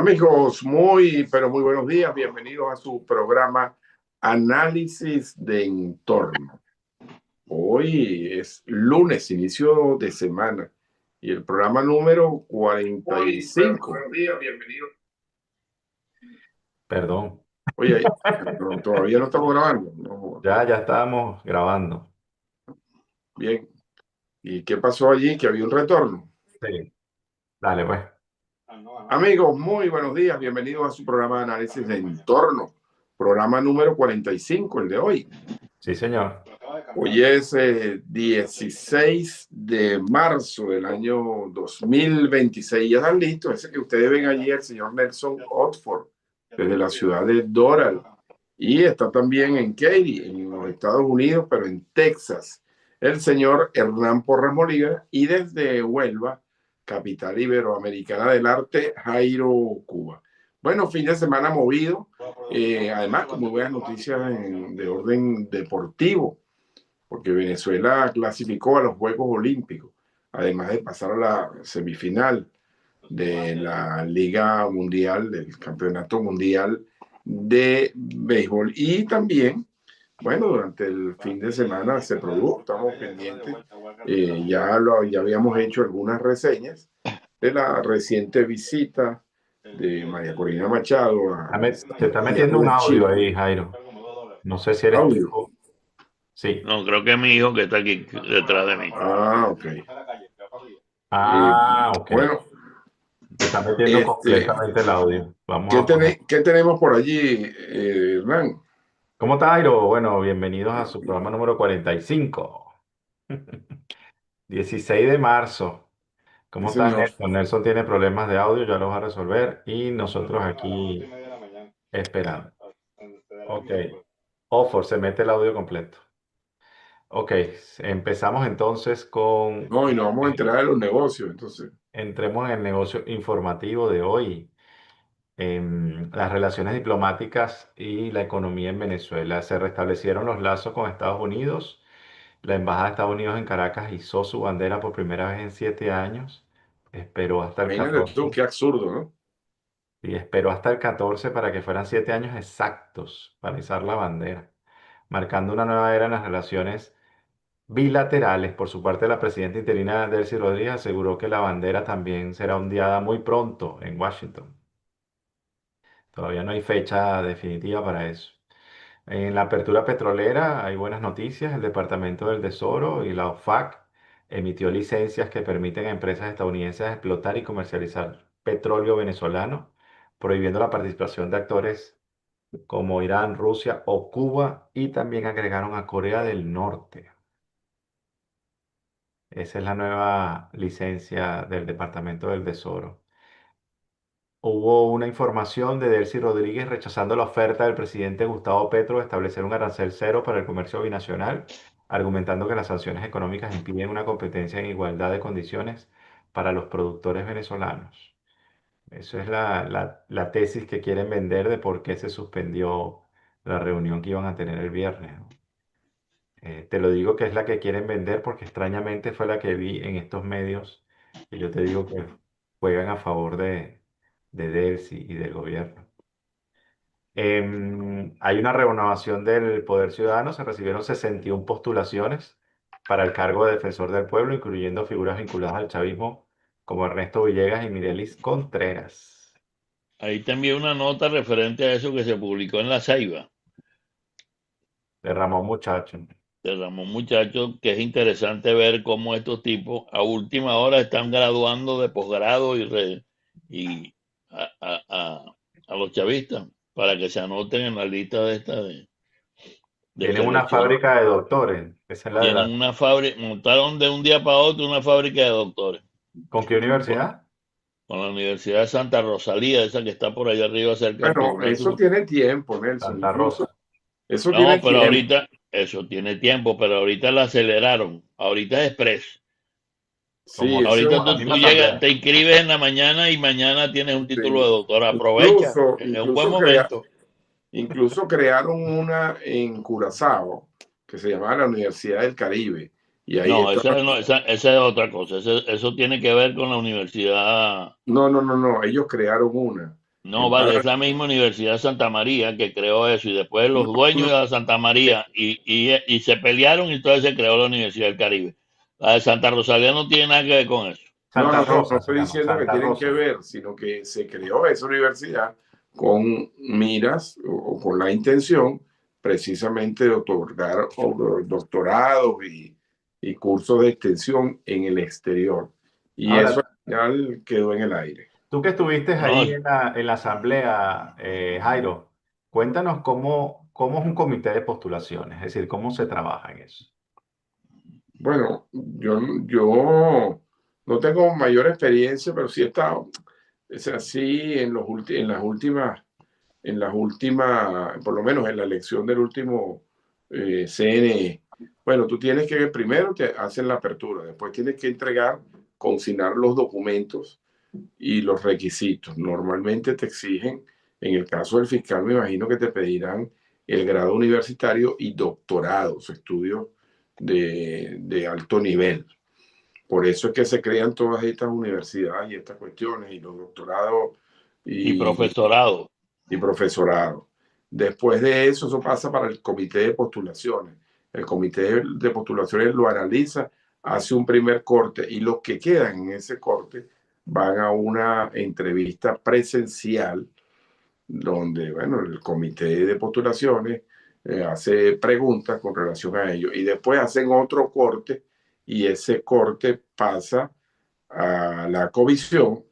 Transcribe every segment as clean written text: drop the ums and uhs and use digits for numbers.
Amigos, pero muy buenos días. Bienvenidos a su programa Análisis de Entorno. Hoy es lunes, inicio de semana, y el programa número 45. Buenos días, bienvenidos. Perdón, Oye, pero todavía no estamos grabando. No, ya estábamos grabando. bien. ¿Y qué pasó allí? Que había un retorno. Sí, dale pues. Amigos, muy buenos días. Bienvenidos a su programa de Análisis de Entorno. Programa número 45, el de hoy. Sí, señor. Hoy es 16 de marzo del año 2026. Ya están listos. Ese que ustedes ven allí, el señor Nelson Otford, desde la ciudad de Doral. Y está también en Katy, en los Estados Unidos, pero en Texas, el señor Hernán Porras Molina. Y desde Huelva, capital iberoamericana del arte, Jairo Cuba. Bueno, fin de semana movido. Además, con muy buenas noticias de orden deportivo, porque Venezuela clasificó a los Juegos Olímpicos, además de pasar a la semifinal de la Liga Mundial, del Campeonato Mundial de Béisbol. Y también, bueno, durante el fin de semana se produjo, estamos pendientes, ya habíamos hecho algunas reseñas de la reciente visita de María Corina Machado a Se está metiendo Santiago un de audio Chile. ahí, Jairo. No sé si eres Audio. tú. Sí. No, creo que es mi hijo que está aquí detrás de mí. Ok. Eh, Ah, ok. bueno, Se está metiendo este, completamente el audio. Vamos a poner. ¿qué tenemos por allí, Hernán? ¿Cómo está, Jairo? Bueno, bienvenidos a su programa número 45. 16 de marzo. Sí, ¿Cómo está señor. Nelson? Nelson tiene problemas de audio, ya los va a resolver y nosotros aquí esperando. Ok. Ofor, se mete el audio completo. Ok, empezamos entonces con, No, y nos vamos a enterar de los negocios, entonces. entremos en el negocio informativo de hoy, las relaciones diplomáticas y la economía en Venezuela. Se restablecieron los lazos con Estados Unidos. La Embajada de Estados Unidos en Caracas izó su bandera por primera vez en 7 años. Esperó hasta el Imagínate tú, 14 qué absurdo, ¿no? y esperó hasta el 14 para que fueran 7 años exactos para izar la bandera, marcando una nueva era en las relaciones bilaterales. Por su parte, la presidenta interina Delcy Rodríguez aseguró que la bandera también será ondeada muy pronto en Washington. Todavía no hay fecha definitiva para eso. En la apertura petrolera hay buenas noticias. El Departamento del Tesoro y la OFAC emitió licencias que permiten a empresas estadounidenses explotar y comercializar petróleo venezolano, prohibiendo la participación de actores como Irán, Rusia o Cuba, y también agregaron a Corea del Norte. Esa es la nueva licencia del Departamento del Tesoro. Hubo una información de Delcy Rodríguez rechazando la oferta del presidente Gustavo Petro de establecer un arancel cero para el comercio binacional, argumentando que las sanciones económicas impiden una competencia en igualdad de condiciones para los productores venezolanos. Esa es la tesis que quieren vender de por qué se suspendió la reunión que iban a tener el viernes, ¿no? Te lo digo que es la que quieren vender porque extrañamente fue la que vi en estos medios que yo te digo que juegan a favor de Delcy y del gobierno. Hay una renovación del Poder Ciudadano, se recibieron 61 postulaciones para el cargo de defensor del pueblo, incluyendo figuras vinculadas al chavismo como Ernesto Villegas y Mirelis Contreras. Ahí te envié una nota referente a eso que se publicó en La Ceiba, De Ramón Muchacho. de Ramón Muchacho, que es interesante ver cómo estos tipos a última hora están graduando de posgrado y a los chavistas para que se anoten en la lista de esta de Tienen una selección. fábrica de doctores. Esa es la de Tienen la... una fábrica, montaron de un día para otro una fábrica de doctores ¿Con qué con, universidad? con la Universidad de Santa Rosalía, esa que está por allá arriba cerca del Bueno, Tribunal eso Supremo. tiene tiempo, Nelson. Santa Incluso Rosa. eso tiene No, pero tiempo. ahorita, eso tiene tiempo, pero ahorita la aceleraron. Ahorita es express. Sí, Como eso ahorita Como la tú misma llegas, asamblea. te inscribes en la mañana y mañana tienes un título de sí. doctor. Aprovecha, Incluso, es un buen incluso, crea- momento. incluso crearon una en Curazao que se llamaba la Universidad del Caribe. Y ahí No, está. esa, no, esa es otra cosa. Eso tiene que ver con la universidad. No, no, no, no. Ellos crearon una. No, vale, es la misma Universidad de Santa María que creó eso y después los dueños de la Santa María y se pelearon y entonces se creó la Universidad del Caribe. La de Santa Rosalía no tiene nada que ver con eso. Santa No Rosa se estoy llama, diciendo que Santa tienen que Rosa. ver, sino que se creó esa universidad con miras o con la intención precisamente de otorgar doctorados y cursos de extensión en el exterior. Y eso al Ahora, final quedó en el aire. tú que estuviste No, ahí en la asamblea, Jairo, cuéntanos cómo es un comité de postulaciones, es decir, cómo se trabaja en eso. Bueno, yo no tengo mayor experiencia, pero sí he estado, es así en las últimas, por lo menos en la elección del último CNE. Bueno, tú tienes que, primero te hacen la apertura, después tienes que entregar, consignar los documentos y los requisitos. Normalmente te exigen, en el caso del fiscal, me imagino que te pedirán el grado universitario y doctorados, estudios de alto nivel. Por eso es que se crean todas estas universidades y estas cuestiones y los doctorados y y, profesorado. y profesorado. Después de eso, eso pasa para el comité de postulaciones. El comité de postulaciones lo analiza, hace un primer corte y los que quedan en ese corte van a una entrevista presencial donde, bueno, el comité de postulaciones hace preguntas con relación a ello y después hacen otro corte y ese corte pasa a la comisión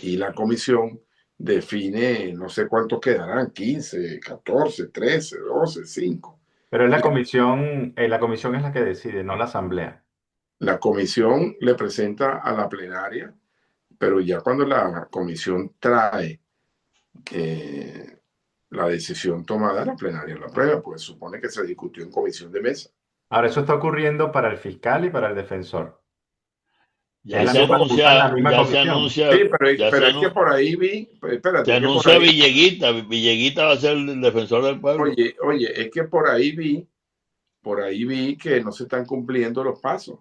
y la comisión define, no sé cuántos quedarán, 15, 14, 13, 12, 5. Pero es Y la comisión es la que decide, no la asamblea. la comisión le presenta a la plenaria, pero ya cuando la comisión trae eh, la decisión tomada, la plenaria la aprueba, pues supone que se discutió en comisión de mesa. Ahora, eso está ocurriendo para el fiscal y para el defensor. Es Ya la se misma, usan la anuncia, misma ya se comisión. anuncia, Sí, ya pero es que por ahí vi, espérate, se es que por anuncia ahí, Villeguita. Villeguita va a ser el defensor del pueblo. oye, es que por ahí vi que no se están cumpliendo los pasos,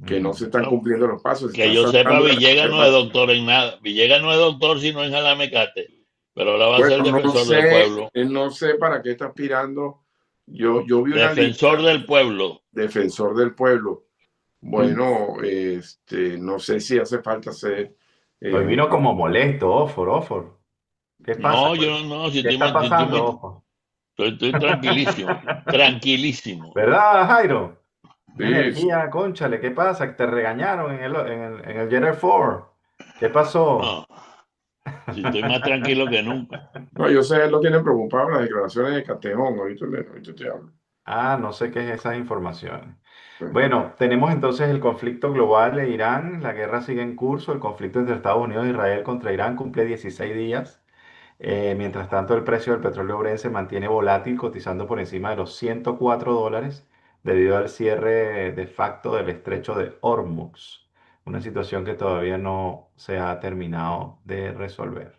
que no se están Bueno, cumpliendo los pasos, se que está yo sepa, saltando de la Villegas no es conservación. doctor en nada. Villegas no es doctor sino en Jalamecate, pero ahora va a ser el Bueno, defensor del pueblo. no sé para qué está aspirando. Yo vi una Defensor lista, del pueblo. defensor del pueblo. Bueno, no sé si hace falta ser Hoy eh, vino como molesto, Ofor. ¿Qué pasa? No, yo no, si ¿Qué estoy, está pasando, Ofor? estoy tranquilísimo, tranquilísimo. ¿Verdad, Jairo? Una sí, sí. energía, cónchale, ¿qué pasa? Que te regañaron en el General Ford. ¿Qué pasó? No, si estoy más tranquilo que nunca. No, yo sé, él lo tiene preocupado las declaraciones de Catejón, ahorita te hablo. Ah, no sé qué es esas informaciones. Bueno, Bueno, tenemos entonces el conflicto global de Irán, la guerra sigue en curso, el conflicto entre Estados Unidos e Israel contra Irán cumple 16 días. Mientras tanto, el precio del petróleo Brent se mantiene volátil, cotizando por encima de los $104 debido al cierre de facto del estrecho de Hormuz, una situación que todavía no se ha terminado de resolver.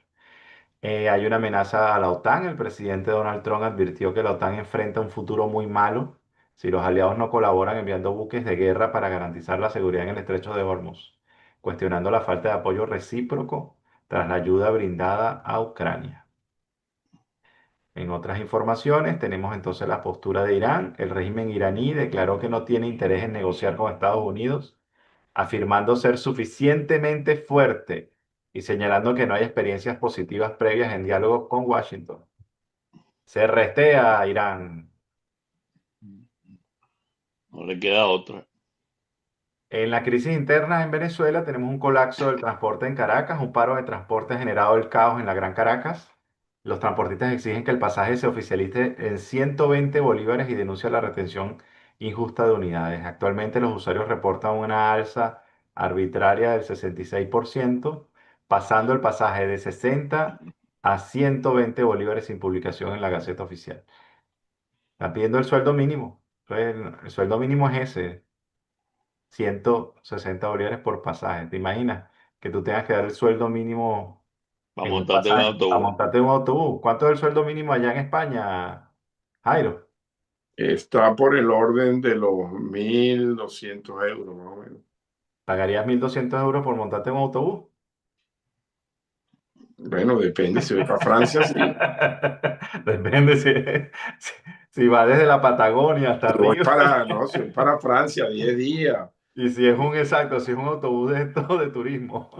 Hay una amenaza a la OTAN. El presidente Donald Trump advirtió que la OTAN enfrenta un futuro muy malo si los aliados no colaboran enviando buques de guerra para garantizar la seguridad en el estrecho de Hormuz, cuestionando la falta de apoyo recíproco tras la ayuda brindada a Ucrania. En otras informaciones tenemos entonces la postura de Irán. El régimen iraní declaró que no tiene interés en negociar con Estados Unidos, afirmando ser suficientemente fuerte y señalando que no hay experiencias positivas previas en diálogo con Washington. Se restea a Irán. No le queda otra. En la crisis interna en Venezuela tenemos un colapso del transporte en Caracas, un paro de transporte generado el caos en la Gran Caracas. Los transportistas exigen que el pasaje se oficialice en 120 bolívares y denuncian la retención injusta de unidades. Actualmente los usuarios reportan una alza arbitraria del 66%, pasando el pasaje de 60 a 120 bolívares sin publicación en la Gaceta Oficial. Están pidiendo el sueldo mínimo. El sueldo mínimo es ese, 160 bolívares por pasaje. ¿Te imaginas que tú tengas que dar el sueldo mínimo Para en un montarte en un pasaje para autobús. montarte en un autobús? ¿Cuánto es el sueldo mínimo allá en España, Jairo? está por el orden de los 1.200 euros, más o menos. ¿Pagarías 1.200 euros por montarte en un autobús? Bueno, depende, si voy para Francia, sí. Depende si, si va desde la Patagonia hasta Si voy arriba. para, no, si voy para Francia, 10 días. Y si es un exacto, si es un autobús de esto de turismo.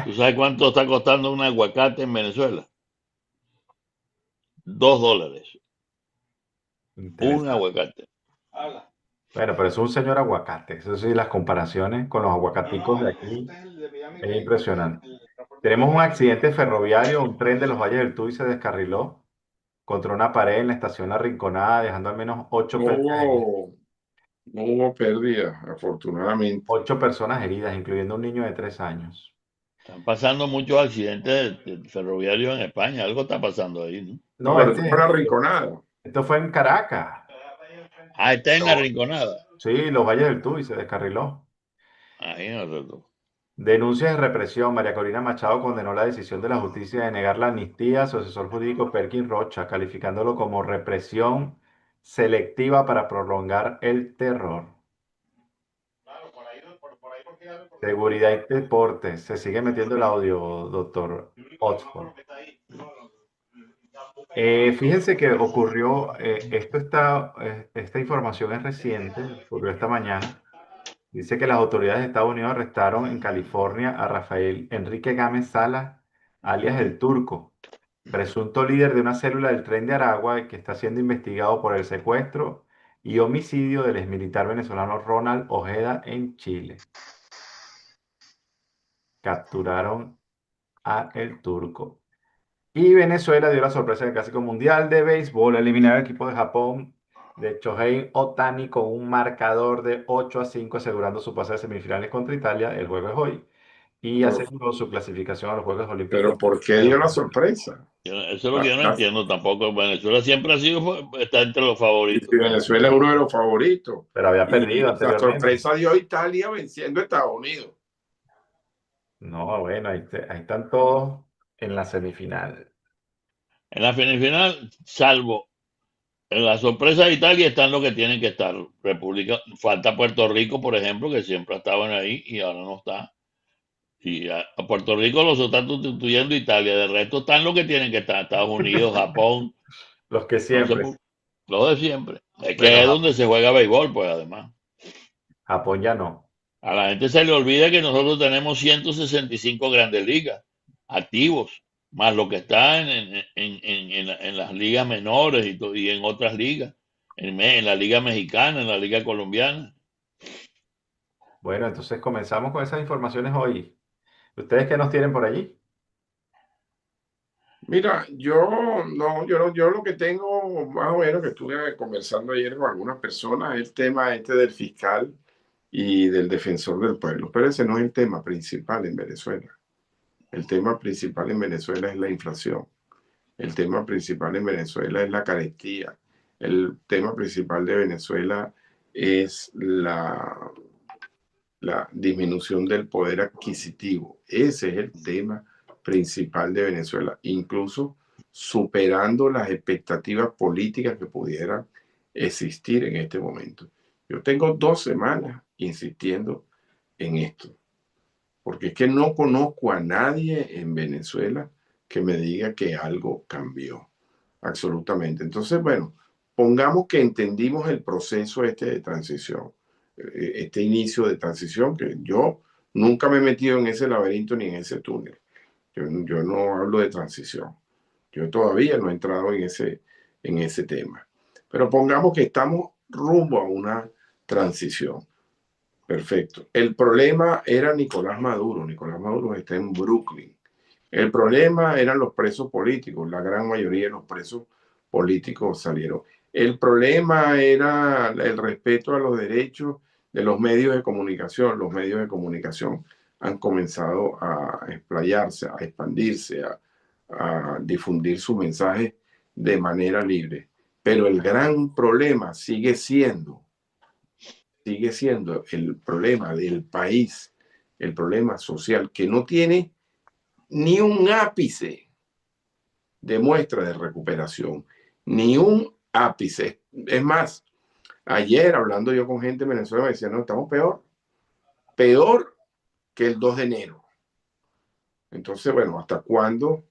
¿Tú sabes cuánto está costando un aguacate en Venezuela? $2. Un Interesante. aguacate. Bueno, pero es un señor aguacate. Eso sí, las comparaciones con los aguacaticos de aquí es impresionante. Tenemos un accidente ferroviario, un tren de los Valles del Tuy se descarriló contra una pared en la estación La Rinconada, dejando al menos No hubo, no hubo pérdida, afortunadamente. 8 personas heridas, incluyendo un niño de 3 años. Están pasando muchos accidentes ferroviarios en España. Algo está pasando ahí, ¿no? No, No, pero esto fue la Rinconada. esto fue en Caracas. Ah, está en la Rinconada. Sí, los Valles del Tuy se descarriló. Imagínate tú. Denuncias de represión. María Corina Machado condenó la decisión de la justicia de negar la amnistía a su asesor jurídico Perkin Rocha, calificándolo como represión selectiva para prolongar el terror. Seguridad y deportes. Se sigue metiendo el audio, doctor Oxford. Fíjense que ocurrió, esta información es reciente, ocurrió esta mañana. Dice que las autoridades de Estados Unidos arrestaron en California a Rafael Enrique Gámez Salas, alias El Turco, presunto líder de una célula del Tren de Aragua que está siendo investigado por el secuestro y homicidio del exmilitar venezolano Ronald Ojeda en Chile. Capturaron a El Turco. Y Venezuela dio la sorpresa en el Clásico Mundial de Béisbol, eliminar al equipo de Japón de Shohei Ohtani con un marcador de 8-5, asegurando su pase a semifinales contra Italia. El juego es hoy. Y Pero, aseguró su clasificación a los Juegos pero Olímpicos. ¿por qué dio la sorpresa? Eso es lo que La- yo no la- entiendo tampoco. Venezuela siempre ha sido, está entre los y favoritos. si Venezuela es uno de los favoritos. Pero había perdido Y la anteriormente. sorpresa dio Italia venciendo a Estados Unidos. No, bueno, ahí están todos en la semifinal. En la semifinal, salvo en la sorpresa de Italia, están los que tienen que estar. República, falta Puerto Rico, por ejemplo, que siempre estaban ahí y ahora no está. Y a Puerto Rico los están sustituyendo Italia. De resto están los que tienen que estar. Estados Unidos, Japón, Los que no sé, siempre. los de siempre. Es Bueno, que es donde se juega béisbol, pues además. Japón ya no. A la gente se le olvida que nosotros tenemos 165 grandes ligas activos, más lo que está en las ligas menores y en otras ligas, en la liga mexicana, en la liga colombiana. Bueno, entonces comenzamos con esas informaciones hoy. ¿Ustedes qué nos tienen por allí? Mira, yo lo que tengo más o menos que estuve conversando ayer con algunas personas es el tema este del fiscal y del defensor del pueblo. Pero ese no es el tema principal en Venezuela. El tema principal en Venezuela es la inflación. El tema principal en Venezuela es la carestía. El tema principal de Venezuela es la disminución del poder adquisitivo. Ese es el tema principal de Venezuela, incluso superando las expectativas políticas que pudieran existir en este momento. Yo tengo 2 semanas insistiendo en esto, porque es que no conozco a nadie en Venezuela que me diga que algo cambió, absolutamente. Entonces, bueno, pongamos que entendimos el proceso este de transición, este inicio de transición, que yo nunca me he metido en ese laberinto ni en ese túnel. Yo no hablo de transición. Yo todavía no he entrado en ese tema. Pero pongamos que estamos rumbo a una transición. Perfecto. El problema era Nicolás Maduro. Nicolás Maduro está en Brooklyn. El problema eran los presos políticos. La gran mayoría de los presos políticos salieron. El problema era el respeto a los derechos de los medios de comunicación. Los medios de comunicación han comenzado a explayarse, a expandirse, a difundir sus mensajes de manera libre. Pero el gran problema sigue siendo el problema del país, el problema social, que no tiene ni un ápice de muestra de recuperación, ni un ápice. Es más, ayer hablando yo con gente en Venezuela me decía, no, estamos peor que el 2 de enero. Entonces, bueno, ¿hasta cuándo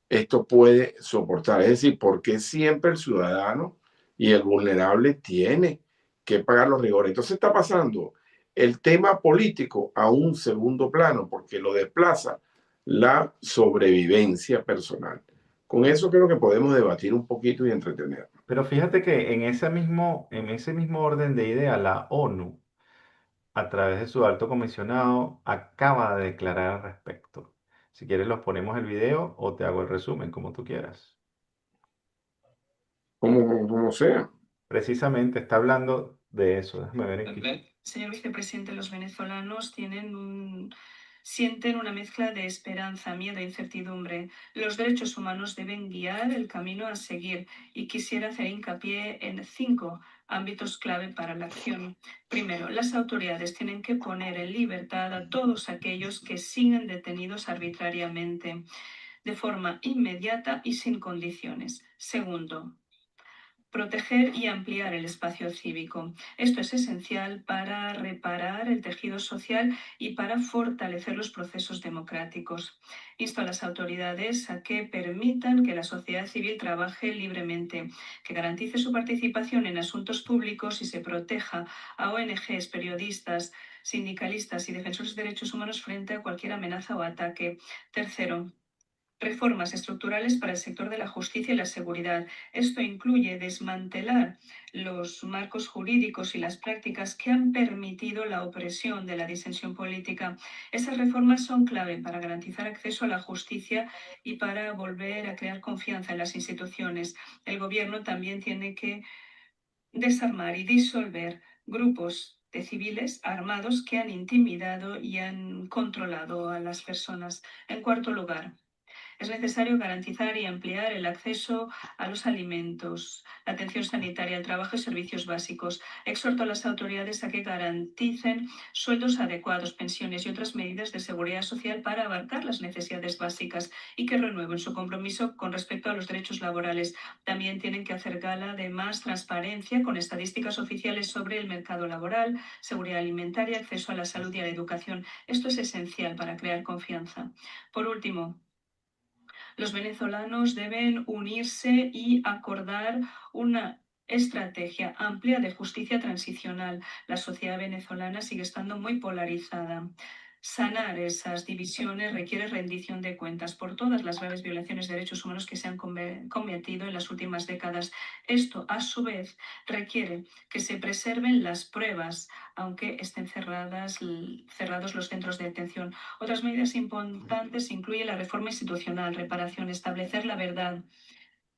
esto puede soportar? Es decir, ¿por qué siempre el ciudadano y el vulnerable tiene que pagar los rigores? Entonces está pasando el tema político a un segundo plano porque lo desplaza la sobrevivencia personal. Con eso creo que podemos debatir un poquito y entretener. Pero fíjate que en ese mismo orden de ideas, la ONU, a través de su alto comisionado, acaba de declarar al respecto. Si quieres, los ponemos el video o te hago el resumen, como tú quieras. Como sea. Precisamente está hablando de eso. Déjame ver aquí. Señor vicepresidente, los venezolanos sienten una mezcla de esperanza, miedo e incertidumbre. Los derechos humanos deben guiar el camino a seguir y quisiera hacer hincapié en 5 ámbitos clave para la acción. Primero, las autoridades tienen que poner en libertad a todos aquellos que siguen detenidos arbitrariamente, de forma inmediata y sin condiciones. Segundo, proteger y ampliar el espacio cívico. Esto es esencial para reparar el tejido social y para fortalecer los procesos democráticos. Insto a las autoridades a que permitan que la sociedad civil trabaje libremente, que garantice su participación en asuntos públicos y se proteja a ONGs, periodistas, sindicalistas y defensores de derechos humanos frente a cualquier amenaza o ataque. Tercero, reformas estructurales para el sector de la justicia y la seguridad. Esto incluye desmantelar los marcos jurídicos y las prácticas que han permitido la opresión de la disensión política. Esas reformas son clave para garantizar acceso a la justicia y para volver a crear confianza en las instituciones. El gobierno también tiene que desarmar y disolver grupos de civiles armados que han intimidado y han controlado a las personas. En cuarto lugar, es necesario garantizar y ampliar el acceso a los alimentos, la atención sanitaria, el trabajo y servicios básicos. Exhorto a las autoridades a que garanticen sueldos adecuados, pensiones y otras medidas de seguridad social para abarcar las necesidades básicas y que renueven su compromiso con respecto a los derechos laborales. También tienen que hacer gala de más transparencia con estadísticas oficiales sobre el mercado laboral, seguridad alimentaria, acceso a la salud y a la educación. Esto es esencial para crear confianza. Por último, los venezolanos deben unirse y acordar una estrategia amplia de justicia transicional. La sociedad venezolana sigue estando muy polarizada. Sanar esas divisiones requiere rendición de cuentas por todas las graves violaciones de derechos humanos que se han cometido en las últimas décadas. Esto, a su vez, requiere que se preserven las pruebas, aunque estén cerrados los centros de detención. Otras medidas importantes incluyen la reforma institucional, reparación, establecer la verdad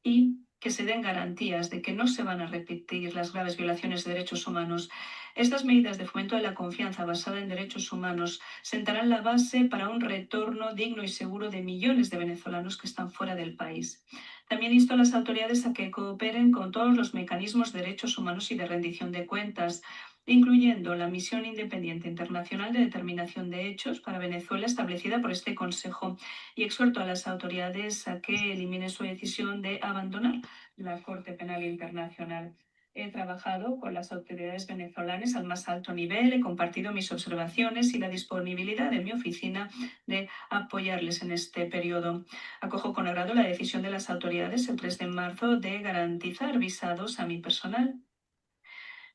y que se den garantías de que no se van a repetir las graves violaciones de derechos humanos. Estas medidas de fomento de la confianza basada en derechos humanos sentarán la base para un retorno digno y seguro de millones de venezolanos que están fuera del país. También insto a las autoridades a que cooperen con todos los mecanismos de derechos humanos y de rendición de cuentas, incluyendo la Misión Independiente Internacional de Determinación de Hechos para Venezuela establecida por este Consejo, y exhorto a las autoridades a que eliminen su decisión de abandonar la Corte Penal Internacional. He trabajado con las autoridades venezolanas al más alto nivel, he compartido mis observaciones y la disponibilidad de mi oficina de apoyarles en este periodo. Acojo con agrado la decisión de las autoridades el 3 de marzo de garantizar visados a mi personal.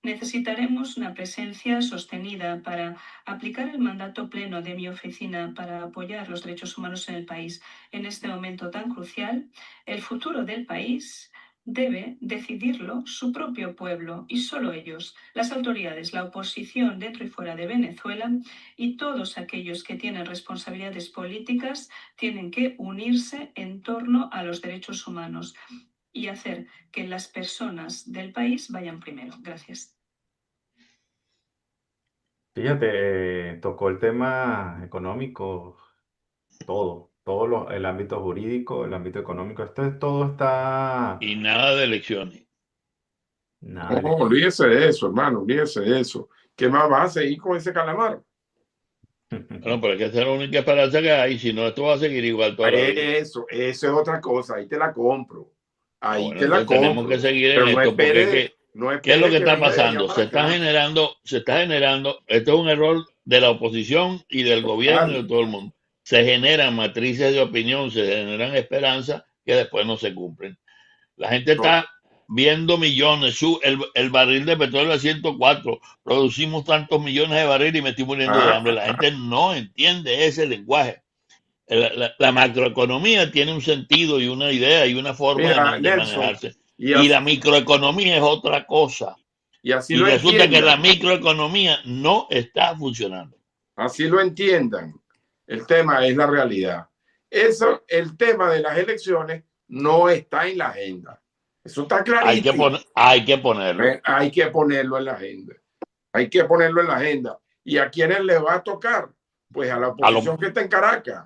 Necesitaremos una presencia sostenida para aplicar el mandato pleno de mi oficina para apoyar los derechos humanos en el país. En este momento tan crucial, el futuro del país debe decidirlo su propio pueblo y solo ellos, las autoridades, la oposición dentro y fuera de Venezuela y todos aquellos que tienen responsabilidades políticas tienen que unirse en torno a los derechos humanos y hacer que las personas del país vayan primero. Gracias. Fíjate, tocó el tema económico, el ámbito jurídico, el ámbito económico, todo está, Y nada de elecciones. nada, No, olvídese de eso, hermano, olvídese de eso. ¿Qué más va a seguir con ese calamar? Bueno, pero es que esa es la única esperanza que hay, si no, esto va a seguir igual toda la vida. Eso es otra cosa, ahí te la compro. Ahí Bueno, te la entonces tenemos compro. que seguir Pero en no esto, porque espere, no ¿qué es lo espere que está venga de allá pasando? para acá. Se está generando, esto es un error de la oposición y del gobierno y de Total. todo el mundo. se generan matrices de opinión, se generan esperanzas que después no se cumplen. La gente está viendo millones, el barril de petróleo a 104, producimos tantos millones de barriles y me estoy muriendo de hambre. La gente no entiende ese lenguaje. La macroeconomía tiene un sentido y una idea y una forma Mira, de Nelson, manejarse. y Y así, la microeconomía es otra cosa. y así Y lo resulta que la entiendan, microeconomía no está funcionando. así lo entiendan. El tema es la realidad. Eso, el tema de las elecciones no está en la agenda. Eso está clarísimo. Hay que ponerlo. Hay que ponerlo en la agenda. Hay que ponerlo en la agenda. ¿Y a quiénes le va a tocar? Pues a la oposición que está en Caracas.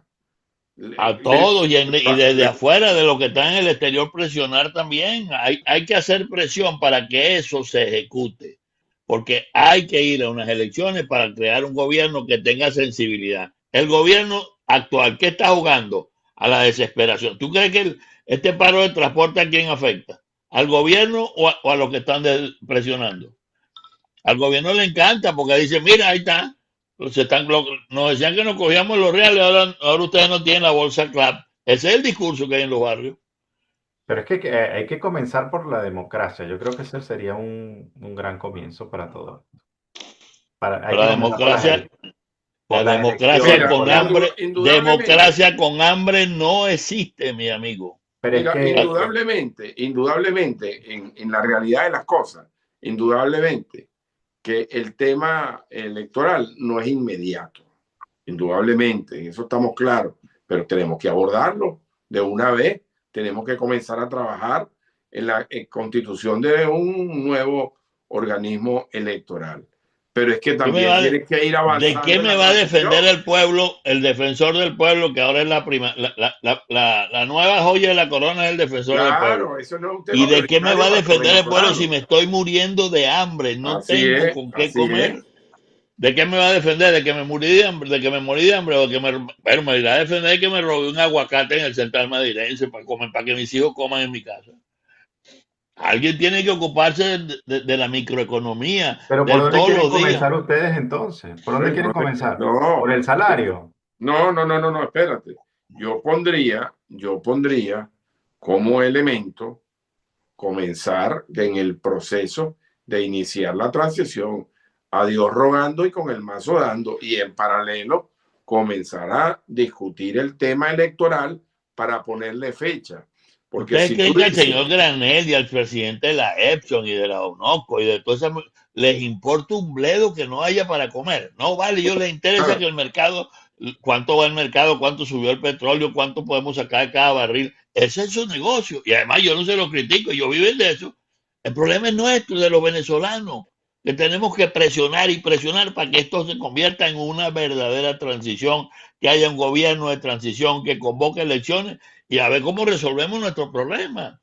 A todos y desde afuera, de lo que está en el exterior, presionar también. Hay que hacer presión para que eso se ejecute. Porque hay que ir a unas elecciones para crear un gobierno que tenga sensibilidad. El gobierno actual, ¿qué está jugando? A la desesperación. ¿Tú crees que este paro de transporte a quién afecta? ¿Al gobierno o a los que están presionando? Al gobierno le encanta porque dice, mira, ahí está. Nos decían que nos cogíamos los reales, ahora ustedes no tienen la bolsa CLAP. Ese es el discurso que hay en los barrios. Pero es que hay que comenzar por la democracia. Yo creo que ese sería un gran comienzo para todo. Hay que comenzar por La las democracia elecciones, con hambre, indudablemente, democracia con hambre no existe, mi amigo. Pero mira, es que indudablemente, en la realidad de las cosas, indudablemente que el tema electoral no es inmediato. Indudablemente, en eso estamos claros, pero tenemos que abordarlo de una vez. Tenemos que comenzar a trabajar en la constitución de un nuevo organismo electoral. Pero es que también tiene que ir avanzando. ¿De qué me va a defender el pueblo, el defensor del pueblo, que ahora es la nueva joya de la corona es el defensor del pueblo? Eso no es un tema. ¿Y de qué me va a defender el pueblo si me estoy muriendo de hambre? No tengo con qué comer. ¿De qué me va a defender? ¿De que me morí de hambre? ¿De que me morí de hambre? ¿O que pero me irá a defender de que me robé un aguacate en el central madrilense para que mis hijos coman en mi casa? Alguien tiene que ocuparse de la microeconomía. Pero ¿por dónde quieren comenzar ustedes entonces? ¿Por dónde quieren comenzar? No, ¿Por el salario? No, espérate. Yo pondría como elemento comenzar en el proceso de iniciar la transición, a Dios rogando y con el mazo dando, y en paralelo comenzar a discutir el tema electoral para ponerle fecha. Porque ¿Ustedes creen que al señor Granel y al presidente de la Epson y de la ONOCO y de todas esas les importa un bledo que no haya para comer? No vale, ellos les interesa que el mercado, cuánto va el mercado, cuánto subió el petróleo, cuánto podemos sacar de cada barril. Ese es su negocio. Y además yo no se lo critico, ellos viven de eso. El problema es nuestro, de los venezolanos, que tenemos que presionar y presionar para que esto se convierta en una verdadera transición, que haya un gobierno de transición que convoque elecciones y a ver cómo resolvemos nuestros problemas.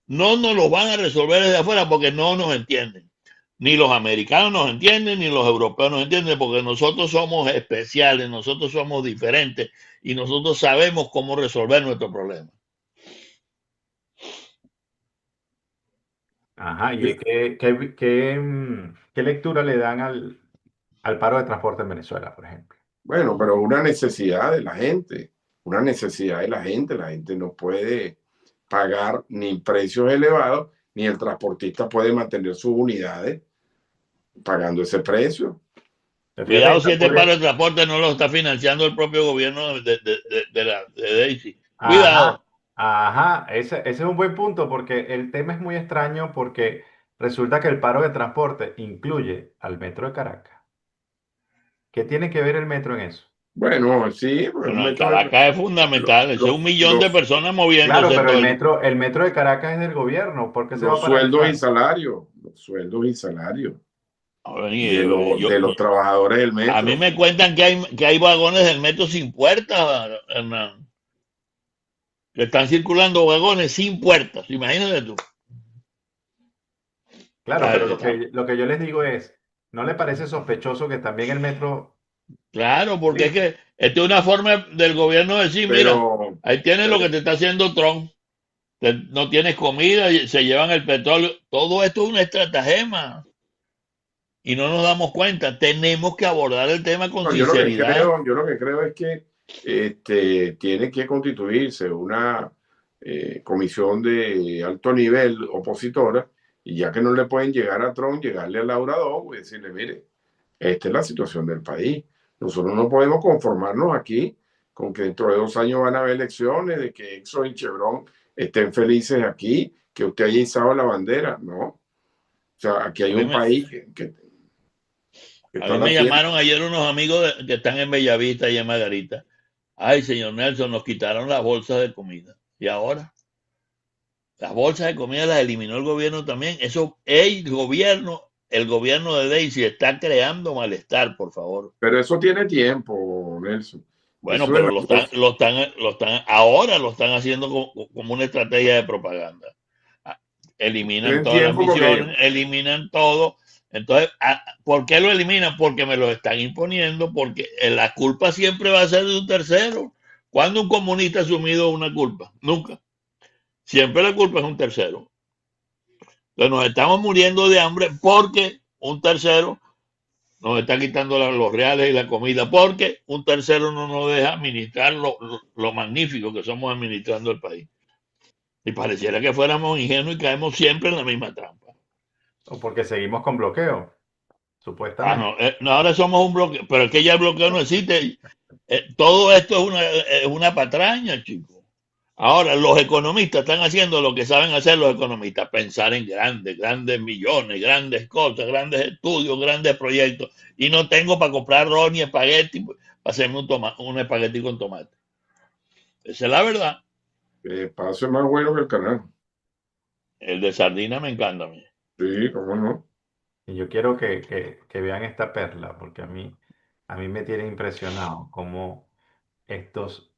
No nos los van a resolver desde afuera porque no nos entienden. Ni los americanos nos entienden, ni los europeos nos entienden, porque nosotros somos especiales, nosotros somos diferentes y nosotros sabemos cómo resolver nuestros problemas. Ajá, ¿y qué lectura le dan al paro de transporte en Venezuela, por ejemplo? Bueno, pero una necesidad de la gente, la gente no puede pagar ni precios elevados, ni el transportista puede mantener sus unidades pagando ese precio. Cuidado si este paro de transporte no lo está financiando el propio gobierno de Daisy. Cuidado. Ajá, ese es un buen punto porque el tema es muy extraño porque resulta que el paro de transporte incluye al metro de Caracas. ¿Qué tiene que ver el metro en eso? Bueno, sí. Bueno, Caracas es fundamental, es 1 millón de personas moviéndose. Claro, pero el metro de Caracas es del gobierno. ¿Por qué se va a paralizar? Los sueldos y salarios. De los trabajadores del metro. A mí me cuentan que hay vagones del metro sin puertas, Hernán. Que están circulando vagones sin puertas, imagínate tú. Claro, pero lo que yo les digo es, ¿no le parece sospechoso que también el metro... Claro, porque es que esta es una forma del gobierno de decir, mira, ahí tienes lo que te está haciendo Trump. No tienes comida, se llevan el petróleo. Todo esto es una estratagema. Y no nos damos cuenta. Tenemos que abordar el tema con sinceridad. Yo lo que creo es que tiene que constituirse una comisión de alto nivel opositora, y ya que no le pueden llegar a Trump, llegarle a Laura Dow y decirle, mire, esta es la situación del país. Nosotros no podemos conformarnos aquí con que dentro de 2 años van a haber elecciones, de que Exxon y Chevron estén felices aquí, que usted haya izado la bandera. No. O sea, aquí hay un país que A está mí me haciendo. llamaron ayer unos amigos que están en Bellavista y en Margarita. Ay, señor Nelson, nos quitaron las bolsas de comida. ¿Y ahora? Las bolsas de comida las eliminó el gobierno también. Eso, el gobierno de Daisy está creando malestar, por favor. Pero eso tiene tiempo, Nelson. Bueno, Eso de pero las bolsas. ahora lo están haciendo como una estrategia de propaganda. Eliminan Tienen todas las tiempo porque misiones, eliminan todo. Entonces, ¿por qué lo eliminan? Porque me lo están imponiendo, porque la culpa siempre va a ser de un tercero. ¿Cuándo un comunista ha asumido una culpa? Nunca. Siempre la culpa es un tercero. Entonces nos estamos muriendo de hambre porque un tercero nos está quitando los reales y la comida, porque un tercero no nos deja administrar lo magnífico que somos administrando el país. Y pareciera que fuéramos ingenuos y caemos siempre en la misma trampa. O porque seguimos con bloqueo, supuestamente. No, ahora somos un bloqueo, pero es que ya el bloqueo no existe. Todo esto es una patraña, chicos. Ahora, los economistas están haciendo lo que saben hacer los economistas, pensar en grandes millones, grandes cosas, grandes estudios, grandes proyectos. Y no tengo para comprar arroz ni espagueti, para hacerme un espagueti con tomate. Esa es la verdad. el espacio es más bueno que el canal. El de sardina me encanta a mí. Sí, cómo no. Y yo quiero que vean esta perla, porque a mí me tiene impresionado cómo estos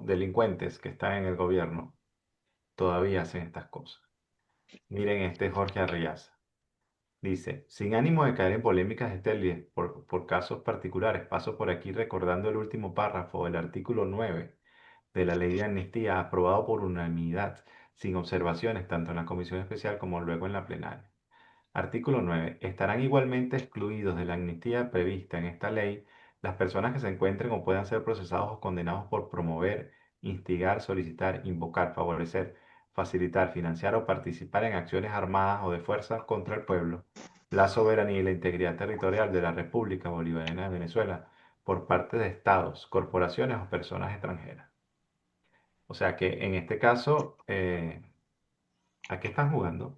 delincuentes que están en el gobierno todavía hacen estas cosas. Miren este Jorge Arriaza. Dice, sin ánimo de caer en polémicas estériles por casos particulares, paso por aquí recordando el último párrafo del artículo 9 de la ley de amnistía aprobado por unanimidad, sin observaciones tanto en la comisión especial como luego en la plenaria. Artículo 9. Estarán igualmente excluidos de la amnistía prevista en esta ley las personas que se encuentren o puedan ser procesados o condenados por promover, instigar, solicitar, invocar, favorecer, facilitar, financiar o participar en acciones armadas o de fuerza contra el pueblo, la soberanía y la integridad territorial de la República Bolivariana de Venezuela por parte de estados, corporaciones o personas extranjeras. O sea que en este caso, ¿a qué están jugando?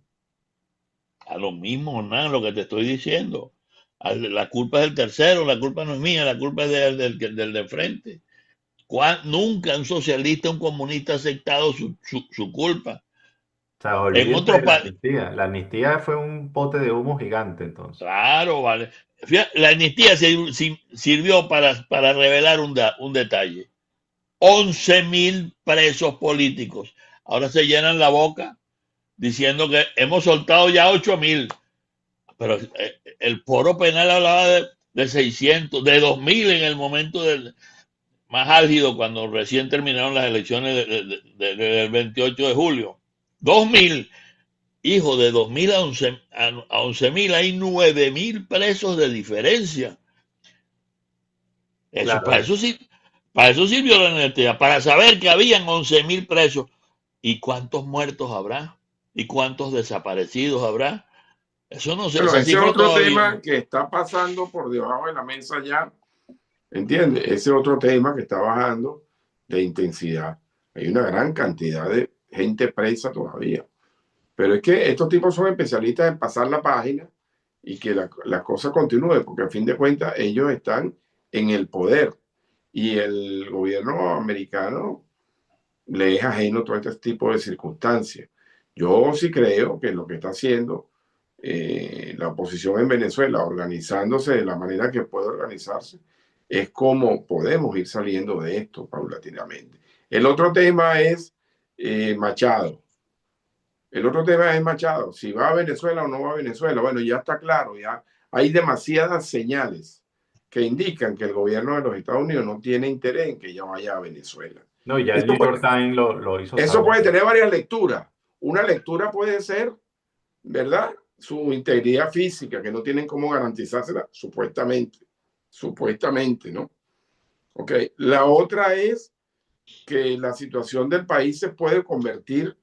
A lo mismo, nada, lo que te estoy diciendo. La culpa es del tercero, la culpa no es mía, la culpa es del de frente. Nunca un socialista, un comunista ha aceptado su culpa. O sea, En olvídense otros de la países, amnistía. La amnistía fue un pote de humo gigante, entonces. claro, vale. Fíjate, la amnistía sirvió para revelar un detalle. 11.000 presos políticos. Ahora se llenan la boca diciendo que hemos soltado ya 8.000. Pero el foro penal hablaba de 600, de 2.000 en el momento más álgido, cuando recién terminaron las elecciones del 28 de julio. 2.000. Hijo, de 2.000 a 11.000 hay 9.000 presos de diferencia. Claro, Para eso sirvió la amnistía, para saber que habían 11.000 presos. ¿Y cuántos muertos habrá? ¿Y cuántos desaparecidos habrá? Eso no sé, Bueno, esa ese es cifra otro todavía tema no. que está pasando por debajo de la mesa ya, ¿entiendes? Ese es otro tema que está bajando de intensidad. Hay una gran cantidad de gente presa todavía. Pero es que estos tipos son especialistas en pasar la página y que la cosa continúe, porque a fin de cuentas ellos están en el poder y el gobierno americano le es ajeno todo este tipo de circunstancias. Yo sí creo que lo que está haciendo la oposición en Venezuela, organizándose de la manera que puede organizarse, es como podemos ir saliendo de esto paulatinamente. El otro tema es Machado. El otro tema es Machado. Si va a Venezuela o no va a Venezuela. Bueno, ya está claro, ya hay demasiadas señales que indican que el gobierno de los Estados Unidos no tiene interés en que ella vaya a Venezuela. no, ya el Esto New York Times lo hizo eso puede saber. tener varias lecturas. Una lectura puede ser, ¿verdad? Su integridad física, que no tienen cómo garantizársela, supuestamente. supuestamente, ¿no? Ok, la otra es que la situación del país se puede convertir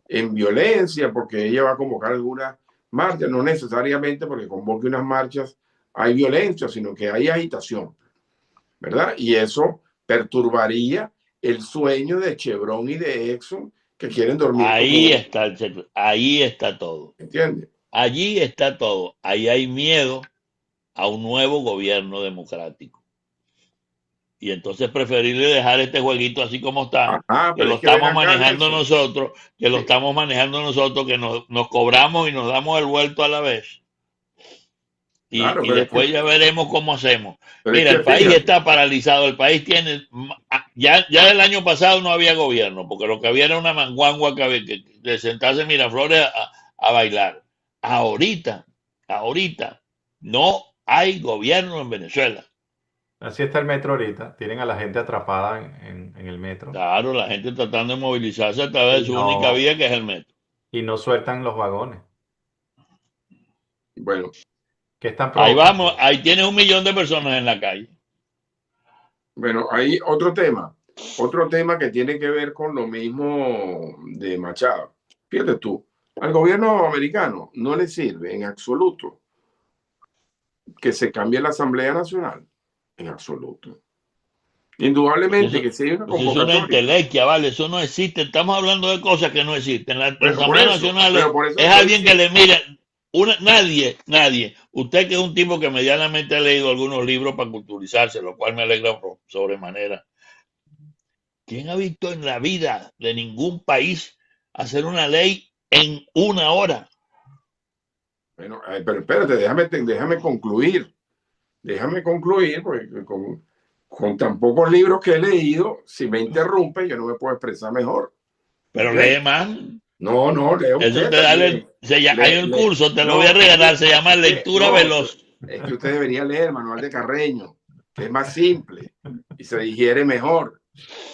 en violencia porque ella va a convocar algunas marchas, no necesariamente porque convoque unas marchas hay violencia, sino que hay agitación, ¿verdad? Y eso perturbaría el sueño de Chevron y de Exxon que quieren dormir Ahí como, está el secreto, ahí está todo. ¿entiendes? Allí está todo. Ahí hay miedo a un nuevo gobierno democrático. Y entonces preferible dejar este jueguito así como está, Ajá, que pero lo es que ven estamos acá, manejando Nelson. nosotros, que lo Sí, estamos manejando nosotros, que nos cobramos y nos damos el vuelto a la vez. claro, Y después ya veremos cómo hacemos. pero es Mira, que el país fíjate, está paralizado, el país tiene, ya el año pasado no había gobierno, porque lo que había era una manguangua que de sentarse en Miraflores a bailar. Ahorita, no hay gobierno en Venezuela. Así está el metro ahorita. Tienen a la gente atrapada en el metro Claro, la gente tratando de movilizarse a través de y su única no, vía, que es el metro. y no sueltan los vagones. bueno, ¿Qué están Ahí vamos, provocando? ahí tienes 1 millón de personas en la calle. bueno, hay otro tema que tiene que ver con lo mismo de Machado. Fíjate tú, al gobierno americano no le sirve en absoluto que se cambie la Asamblea Nacional, en absoluto. Pues Indudablemente eso, que si hay una pues eso es una convocatoria, entelequia, ¿vale? Eso no existe. Estamos hablando de cosas que no existen. La bueno, Asamblea Nacional pero por eso es estoy alguien que diciendo, le mira. Nadie. Usted que es un tipo que medianamente ha leído algunos libros para culturizarse, lo cual me alegra sobremanera. ¿Quién ha visto en la vida de ningún país hacer una ley en 1 hora? bueno, pero espérate, déjame concluir, porque con tan pocos libros que he leído, si me interrumpe, yo no me puedo expresar mejor. Pero ¿Ok? lee más. No, lea Eso usted te da también. hay un curso, te lo voy a No, regalar, se llama es que, Lectura no, Veloz. es que usted debería leer el manual de Carreño, que es más simple y se digiere mejor.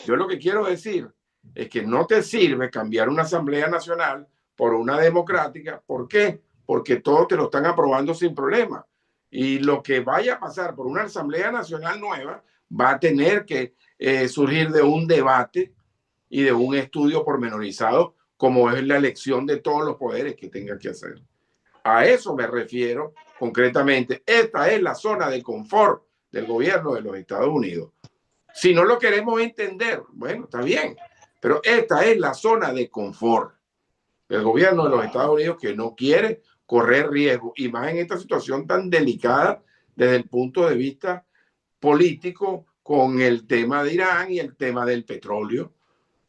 Yo lo que quiero decir es que no te sirve cambiar una Asamblea Nacional por una democrática. ¿Por qué? Porque todos te lo están aprobando sin problema. Y lo que vaya a pasar por una Asamblea Nacional nueva va a tener que surgir de un debate y de un estudio pormenorizado, como es la elección de todos los poderes que tenga que hacer. A eso me refiero concretamente. Esta es la zona de confort del gobierno de los Estados Unidos. Si no lo queremos entender, bueno, está bien, pero esta es la zona de confort del gobierno de los Estados Unidos que no quiere correr riesgo, y más en esta situación tan delicada desde el punto de vista político con el tema de Irán y el tema del petróleo,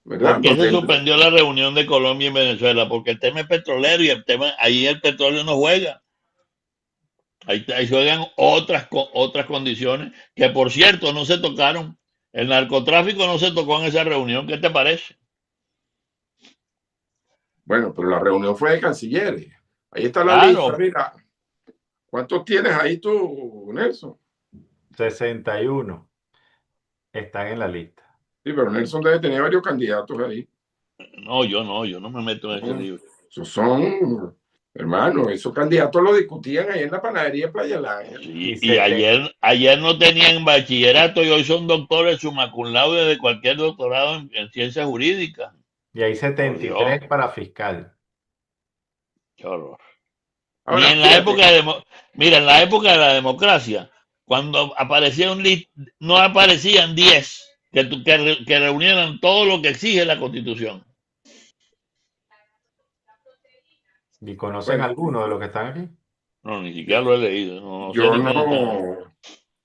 ¿verdad? ¿Por qué se Donde suspendió la reunión de Colombia y Venezuela? Porque el tema es petrolero y ahí el petróleo no juega. Ahí juegan otras condiciones que, por cierto, no se tocaron. El narcotráfico no se tocó en esa reunión. ¿Qué te parece? bueno, pero la reunión fue de cancilleres. Ahí está la lista, Claro, mira. ¿Cuántos tienes ahí tú, Nelson? 61 están en la lista. Sí, pero Nelson debe tener varios candidatos ahí. yo no me meto en ese libro. Esos son, hermano, esos candidatos lo discutían ahí en la panadería de Playa del Ángel. Y, Sí, y sete- ayer no tenían bachillerato y hoy son doctores summa cum laude de cualquier doctorado en ciencias jurídicas. y hay Por Dios, 73 para fiscal. qué horror. Ni Ahora, en la fíjate, época mira, en la época de la democracia, cuando aparecía un list, no aparecían 10 que reunieran todo lo que exige la Constitución. ¿Y conocen bueno, alguno de los que están aquí? No, ni siquiera lo he leído. No sé yo ni quiénes están ahí. no,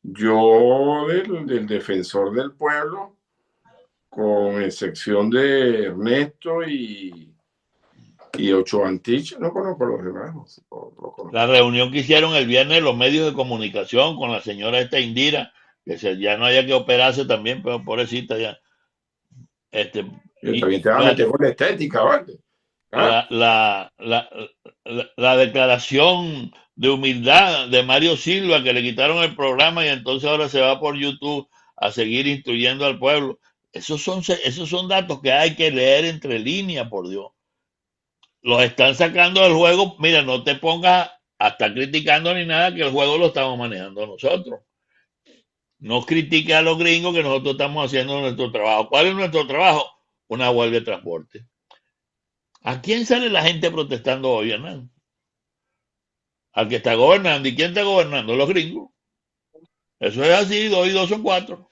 yo del defensor del pueblo, con excepción de Ernesto y Ochoa Antich, no conozco a los demás. No conozco. La reunión que hicieron el viernes los medios de comunicación con la señora esta Indira, que ya no haya que operarse también, pero pobrecita ya. Este, Yo y también te vas a meter con la estética, ¿vale? Ah, la, la, la, la declaración de humildad de Mario Silva, que le quitaron el programa y entonces ahora se va por YouTube a seguir instruyendo al pueblo. Esos son datos que hay que leer entre líneas, por Dios. Los están sacando del juego. Mira, no te pongas a estar criticando ni nada, que el juego lo estamos manejando nosotros. no critique a los gringos que nosotros estamos haciendo nuestro trabajo. ¿Cuál es nuestro trabajo? Una huelga de transporte. ¿A quién sale la gente protestando hoy, Hernán? Al que está gobernando. ¿Y quién está gobernando? Los gringos. Eso es así, 2 y 2 son 4.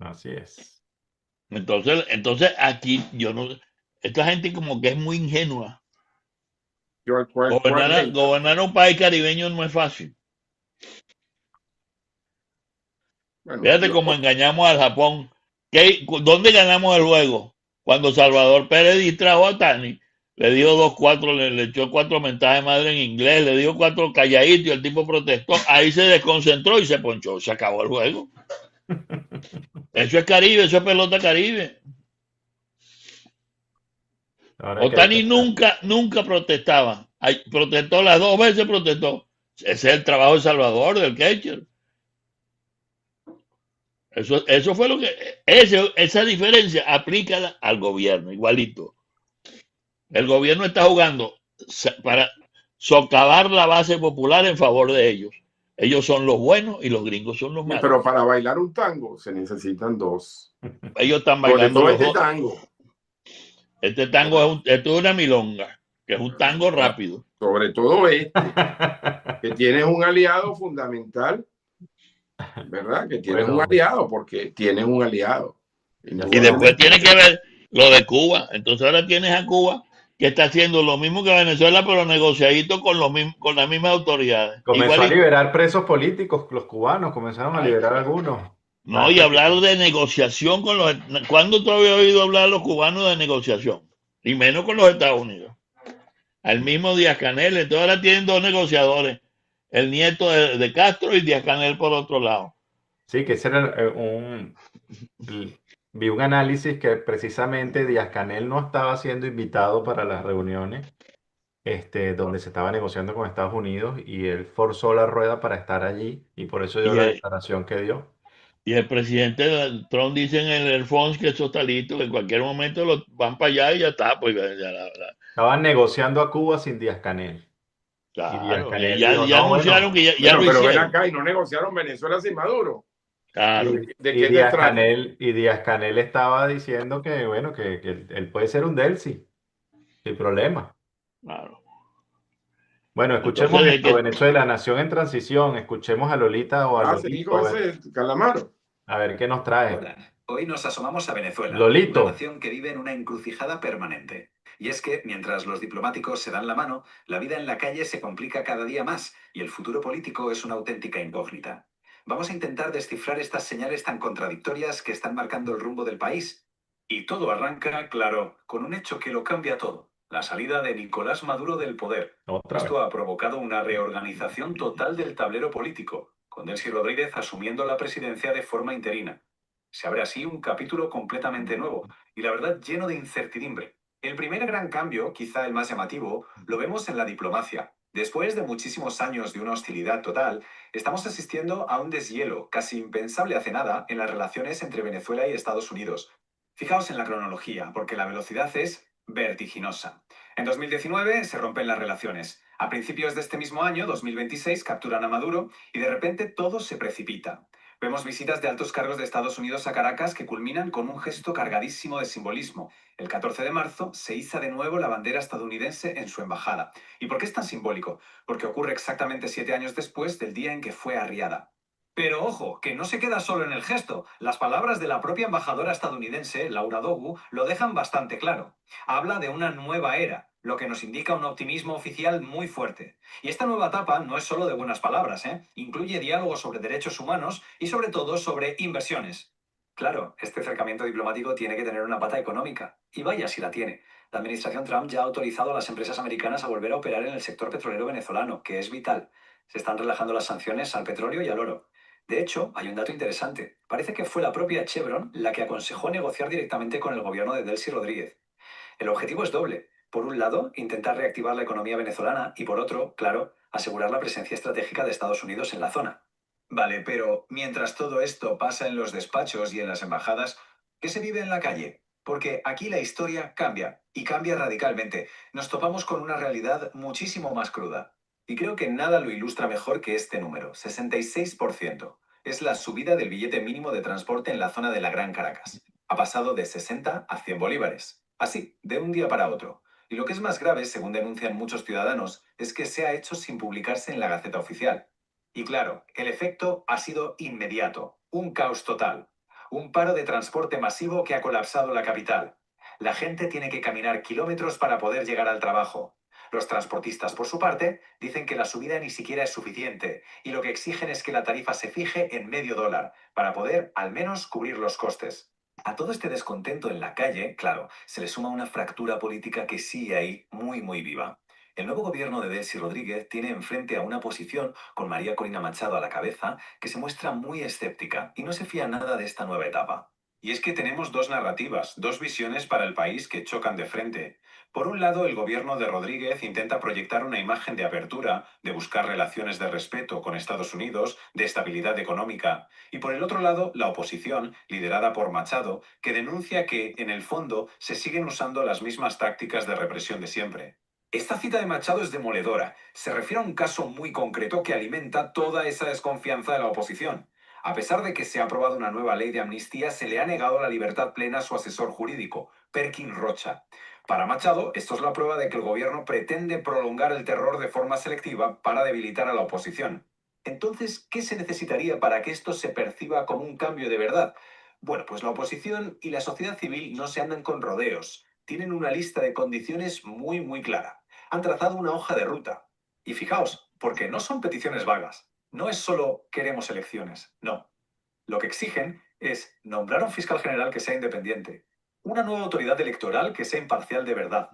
Así es. Entonces aquí yo no, esta gente como que es muy ingenua. Gobernar un país caribeño no es fácil. Bueno, Fíjate cómo engañamos al Japón. ¿Dónde ganamos el juego? Cuando Salvador Pérez distrajo a Tani, le dio 2-4, le echó 4 mensajes de madre en inglés, le dio 4 calladitos y el tipo protestó. Ahí se desconcentró y se ponchó, se acabó el juego. Eso es Caribe, eso es pelota Caribe. Otani nunca protestaba. Protestó las 2 veces, protestó. Ese es el trabajo de Salvador, del catcher. Eso fue lo que... Esa diferencia aplícala al gobierno, igualito. El gobierno está jugando para socavar la base popular en favor de ellos. Ellos son los buenos y los gringos son los malos. Pero para bailar un tango se necesitan 2. Ellos están bailando los dos. Tango. Este tango esto es una milonga, que es un tango rápido. Sobre todo que tienes un aliado fundamental, ¿verdad? Que tienes un aliado, porque tienes un aliado. Y después tiene que ver lo de Cuba. Entonces ahora tienes a Cuba que está haciendo lo mismo que Venezuela, pero negociadito con las mismas autoridades. Comenzó a liberar presos políticos, los cubanos comenzaron a liberar algunos. No, y hablar de negociación con los... ¿Cuándo tú habías oído hablar a los cubanos de negociación? Y menos con los Estados Unidos. Al mismo Díaz-Canel, entonces ahora tienen 2 negociadores, el nieto de Castro y Díaz-Canel por otro lado. Sí, que ese era vi un análisis que precisamente Díaz-Canel no estaba siendo invitado para las reuniones donde se estaba negociando con Estados Unidos y él forzó la rueda para estar allí y por eso dio la declaración que dio. Y el presidente Trump dice en el FONS que eso está listo, que en cualquier momento van para allá y ya está. Pues, estaban negociando a Cuba sin Díaz-Canel. Claro, ya anunciaron que ya lo hicieron. Pero ven acá y no negociaron Venezuela sin Maduro. Claro. Y Díaz-Canel estaba diciendo que, bueno, que él puede ser un Delcy, sin problema. Claro. Bueno, escuchemos esto, Venezuela, nación en transición. Escuchemos a Lolita o a Lolito. Se dijo ese Calamaro. A ver qué nos trae. Hola, hoy nos asomamos a Venezuela, Lolito. una nación que vive en una encrucijada permanente. Y es que, mientras los diplomáticos se dan la mano, la vida en la calle se complica cada día más y el futuro político es una auténtica incógnita. Vamos a intentar descifrar estas señales tan contradictorias que están marcando el rumbo del país. Y todo arranca, claro, con un hecho que lo cambia todo: la salida de Nicolás Maduro del poder. Esto ha provocado una reorganización total del tablero político, con Delcy Rodríguez asumiendo la presidencia de forma interina. Se abre así un capítulo completamente nuevo y la verdad lleno de incertidumbre. El primer gran cambio, quizá el más llamativo, lo vemos en la diplomacia. Después de muchísimos años de una hostilidad total, estamos asistiendo a un deshielo casi impensable hace nada en las relaciones entre Venezuela y Estados Unidos. Fijaos en la cronología, porque la velocidad es vertiginosa. En 2019 se rompen las relaciones. A principios de este mismo año, 2026, capturan a Maduro y de repente todo se precipita. Vemos visitas de altos cargos de Estados Unidos a Caracas que culminan con un gesto cargadísimo de simbolismo. El 14 de marzo se iza de nuevo la bandera estadounidense en su embajada. ¿Y por qué es tan simbólico? Porque ocurre exactamente 7 años después del día en que fue arriada. Pero ojo, que no se queda solo en el gesto. Las palabras de la propia embajadora estadounidense, Laura Dogu, lo dejan bastante claro. Habla de una nueva era, lo que nos indica un optimismo oficial muy fuerte. Y esta nueva etapa no es solo de buenas palabras, incluye diálogos sobre derechos humanos y sobre todo sobre inversiones. Claro, este acercamiento diplomático tiene que tener una pata económica. Y vaya si la tiene. La administración Trump ya ha autorizado a las empresas americanas a volver a operar en el sector petrolero venezolano, que es vital. Se están relajando las sanciones al petróleo y al oro. De hecho, hay un dato interesante. Parece que fue la propia Chevron la que aconsejó negociar directamente con el gobierno de Delcy Rodríguez. El objetivo es doble. Por un lado, intentar reactivar la economía venezolana y por otro, claro, asegurar la presencia estratégica de Estados Unidos en la zona. Vale, pero mientras todo esto pasa en los despachos y en las embajadas, ¿qué se vive en la calle? Porque aquí la historia cambia, y cambia radicalmente. Nos topamos con una realidad muchísimo más cruda. Y creo que nada lo ilustra mejor que este número, 66%. es la subida del billete mínimo de transporte en la zona de la Gran Caracas. Ha pasado de 60 a 100 bolívares. Así, de un día para otro. Y lo que es más grave, según denuncian muchos ciudadanos, es que se ha hecho sin publicarse en la Gaceta Oficial. Y claro, el efecto ha sido inmediato. Un caos total. Un paro de transporte masivo que ha colapsado la capital. La gente tiene que caminar kilómetros para poder llegar al trabajo. Los transportistas, por su parte, dicen que la subida ni siquiera es suficiente y lo que exigen es que la tarifa se fije en $0,5 para poder al menos cubrir los costes. A todo este descontento en la calle, claro, se le suma una fractura política que sigue ahí muy viva. El nuevo gobierno de Delcy Rodríguez tiene enfrente a una oposición con María Corina Machado a la cabeza que se muestra muy escéptica y no se fía nada de esta nueva etapa. Y es que tenemos dos narrativas, dos visiones para el país que chocan de frente. Por un lado, el gobierno de Rodríguez intenta proyectar una imagen de apertura, de buscar relaciones de respeto con Estados Unidos, de estabilidad económica. Y por el otro lado, la oposición, liderada por Machado, que denuncia que, en el fondo, se siguen usando las mismas tácticas de represión de siempre. Esta cita de Machado es demoledora. Se refiere a un caso muy concreto que alimenta toda esa desconfianza de la oposición. A pesar de que se ha aprobado una nueva ley de amnistía, se le ha negado la libertad plena a su asesor jurídico, Perkin Rocha. Para Machado, esto es la prueba de que el gobierno pretende prolongar el terror de forma selectiva para debilitar a la oposición. Entonces, ¿qué se necesitaría para que esto se perciba como un cambio de verdad? Bueno, pues la oposición y la sociedad civil no se andan con rodeos. Tienen una lista de condiciones muy clara. Han trazado una hoja de ruta. Y fijaos, porque no son peticiones vagas. No es solo queremos elecciones, no. Lo que exigen es nombrar a un fiscal general que sea independiente, una nueva autoridad electoral que sea imparcial de verdad,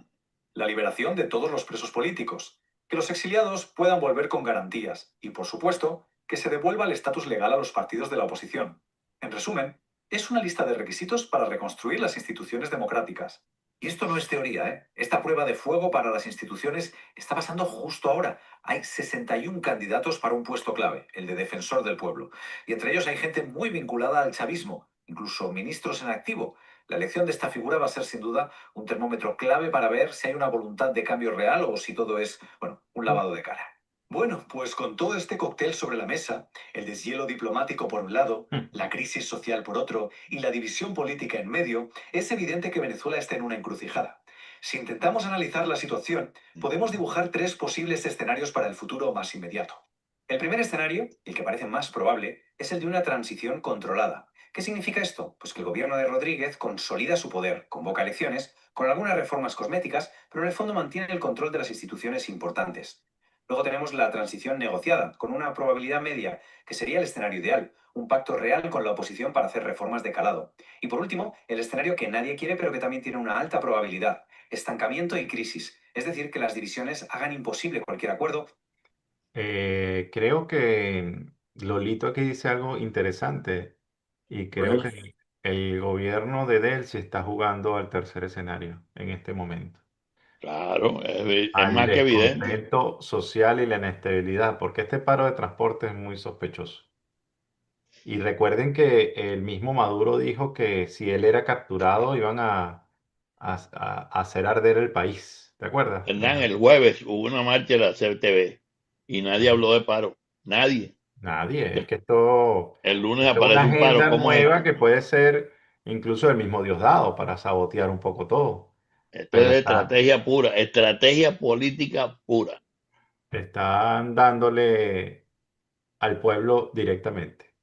la liberación de todos los presos políticos, que los exiliados puedan volver con garantías y, por supuesto, que se devuelva el estatus legal a los partidos de la oposición. En resumen, es una lista de requisitos para reconstruir las instituciones democráticas. Y esto no es teoría, ¿eh? Esta prueba de fuego para las instituciones está pasando justo ahora. Hay 61 candidatos para un puesto clave, el de defensor del pueblo. Y entre ellos hay gente muy vinculada al chavismo, incluso ministros en activo. La elección de esta figura va a ser sin duda un termómetro clave para ver si hay una voluntad de cambio real o si todo es, bueno, un lavado de cara. Bueno, pues con todo este cóctel sobre la mesa, el deshielo diplomático por un lado, la crisis social por otro y la división política en medio, es evidente que Venezuela está en una encrucijada. Si intentamos analizar la situación, podemos dibujar tres posibles escenarios para el futuro más inmediato. El primer escenario, el que parece más probable, es el de una transición controlada. ¿Qué significa esto? Pues que el gobierno de Rodríguez consolida su poder, convoca elecciones, con algunas reformas cosméticas, pero en el fondo mantiene el control de las instituciones importantes. Luego tenemos la transición negociada, con una probabilidad media, que sería el escenario ideal, un pacto real con la oposición para hacer reformas de calado. Y por último, el escenario que nadie quiere pero que también tiene una alta probabilidad, estancamiento y crisis, es decir, que las divisiones hagan imposible cualquier acuerdo. Creo que Lolito aquí dice algo interesante y creo Bueno, que el gobierno de Delcy está jugando al tercer escenario en este momento, Claro, es al más que evidente. descontento social y la inestabilidad, porque este paro de transporte es muy sospechoso. Y recuerden que el mismo Maduro dijo que si él era capturado iban a hacer arder el país. ¿Te acuerdas? Hernán, el jueves hubo una marcha de la CTV y nadie habló de paro. Nadie. Nadie, es que esto, El lunes esto es una aparece un paro. agenda ¿Cómo es nueva esto? que puede ser incluso el mismo Diosdado para sabotear un poco todo, Esto pero es estrategia pura, estrategia política pura. están dándole al pueblo directamente.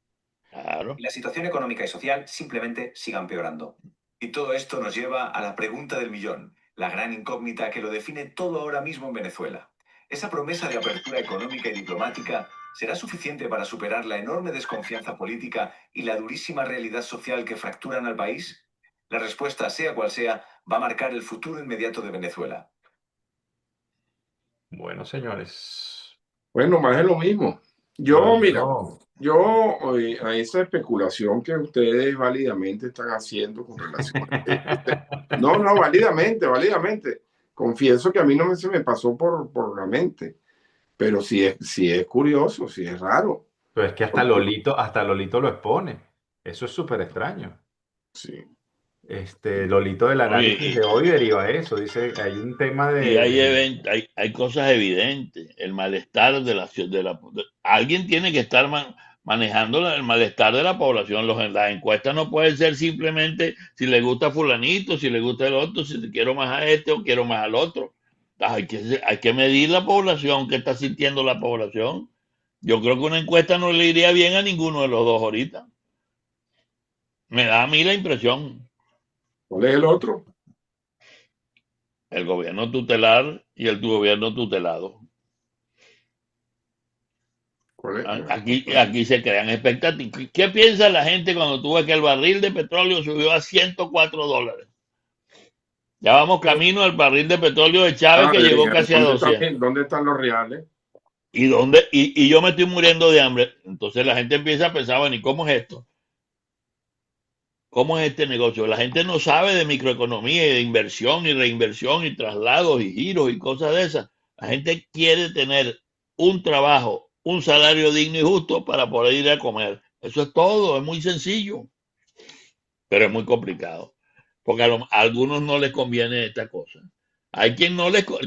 Claro. Y la situación económica y social simplemente siga empeorando. Y todo esto nos lleva a la pregunta del millón, la gran incógnita que lo define todo ahora mismo en Venezuela. ¿Esa promesa de apertura económica y diplomática será suficiente para superar la enorme desconfianza política y la durísima realidad social que fracturan al país? La respuesta, sea cual sea, va a marcar el futuro inmediato de Venezuela. Bueno, señores, bueno, más de lo mismo. Yo, mira, Lolito, a esa especulación que ustedes válidamente están haciendo con relación a no, válidamente. Confieso que a mí no se me pasó por la mente, pero sí es curioso, sí es raro. pero es que hasta Lolito lo expone. Eso es súper extraño. Sí. Lolito del ¿No? análisis de hoy deriva eso. Dice, hay un tema Y hay cosas evidentes. El malestar de la ciudad. Alguien tiene que estar manejando el malestar de la población. Las encuestas no pueden ser simplemente si le gusta fulanito, si le gusta el otro, si quiero más a este o quiero más al otro. Hay que medir la población, qué está sintiendo la población. Yo creo que una encuesta no le iría bien a ninguno de los dos ahorita. Me da a mí la impresión. ¿Cuál es el otro? El gobierno tutelar y el gobierno tutelado. Aquí se crean expectativas. ¿Qué piensa la gente cuando tú ves que el barril de petróleo subió a $104? Ya vamos camino al barril de petróleo de Chávez, que llegó casi a 200. ¿Dónde están los reales? Y yo me estoy muriendo de hambre. Entonces la gente empieza a pensar, bueno, ¿y cómo es esto? ¿Cómo es este negocio? La gente no sabe de microeconomía y de inversión y reinversión y traslados y giros y cosas de esas. La gente quiere tener un trabajo, un salario digno y justo para poder ir a comer. Eso es todo, es muy sencillo, pero es muy complicado, porque a algunos no les conviene esta cosa. Hay quien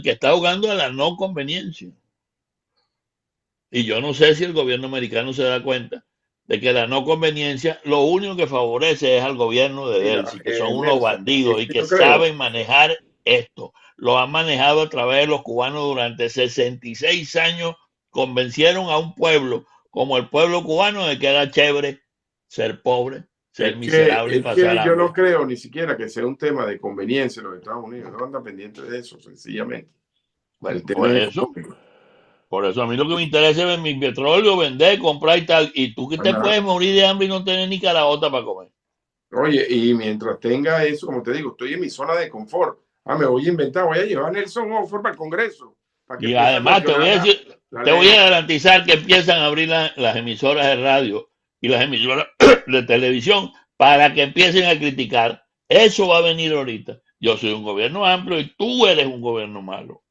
que está jugando a la no conveniencia. Y yo no sé si el gobierno americano se da cuenta de que la no conveniencia lo único que favorece es al gobierno de Delcy, que son unos bandidos y que saben manejar esto. Lo han manejado a través de los cubanos durante 66 años. Convencieron a un pueblo como el pueblo cubano de que era chévere ser pobre, ser miserable y pasar hambre. Yo no creo ni siquiera que sea un tema de conveniencia en los Estados Unidos. No andan pendientes de eso, sencillamente. Bueno, por eso a mí lo que me interesa es mi petróleo, vender, comprar y tal. Y tú que te puedes morir de hambre y no tener ni caraota para comer. Oye, y mientras tenga eso, como te digo, estoy en mi zona de confort. Me voy a inventar, voy a llevar a Nelson Oxford para el Congreso. Y además te voy a garantizar que empiezan a abrir las emisoras de radio y las emisoras de televisión para que empiecen a criticar. Eso va a venir ahorita. Yo soy un gobierno amplio y tú eres un gobierno malo.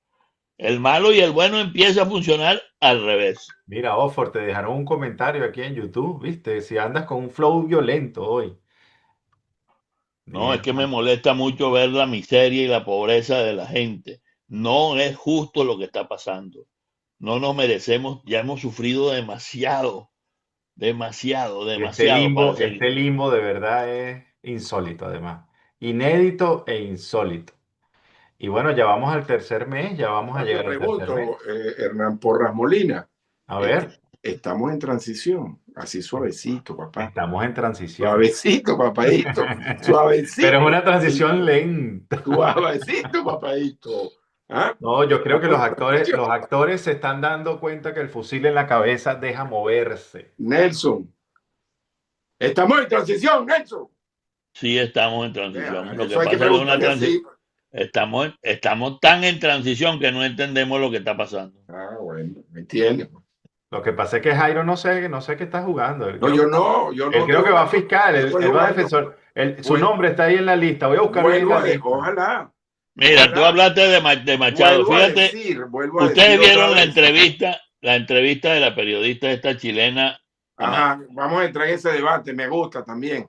El malo y el bueno empieza a funcionar al revés. Mira, Oxford, te dejaron un comentario aquí en YouTube, ¿viste? Si andas con un flow violento hoy. No, es que me molesta mucho ver la miseria y la pobreza de la gente. No es justo lo que está pasando. No nos merecemos, ya hemos sufrido demasiado. Este limbo de verdad es insólito, además. Inédito e insólito. Y bueno, ya vamos al tercer mes, ya vamos a llegar al tercer mes. Hernán Porras Molina. A ver. Estamos en transición, así suavecito, papá. Estamos en transición. Suavecito, papadito. Suavecito. Pero es una transición lenta. Suavecito, papadito. ¿Ah? No, yo creo que los actores se están dando cuenta que el fusil en la cabeza deja moverse. Nelson. Estamos en transición, Nelson. Sí, estamos en transición. Lo que pasa es que una transición. Estamos tan en transición que no entendemos lo que está pasando. Bueno, me entiendes. Lo que pasa es que Jairo no sé qué está jugando. Yo no. Él creo que va a fiscal, él va a defensor. Su nombre está ahí en la lista. Voy a buscarlo en la lista. Ojalá. Mira, tú hablaste de Machado. Fíjate, ustedes vieron la entrevista de la periodista esta chilena. Ajá, vamos a entrar en ese debate, me gusta también.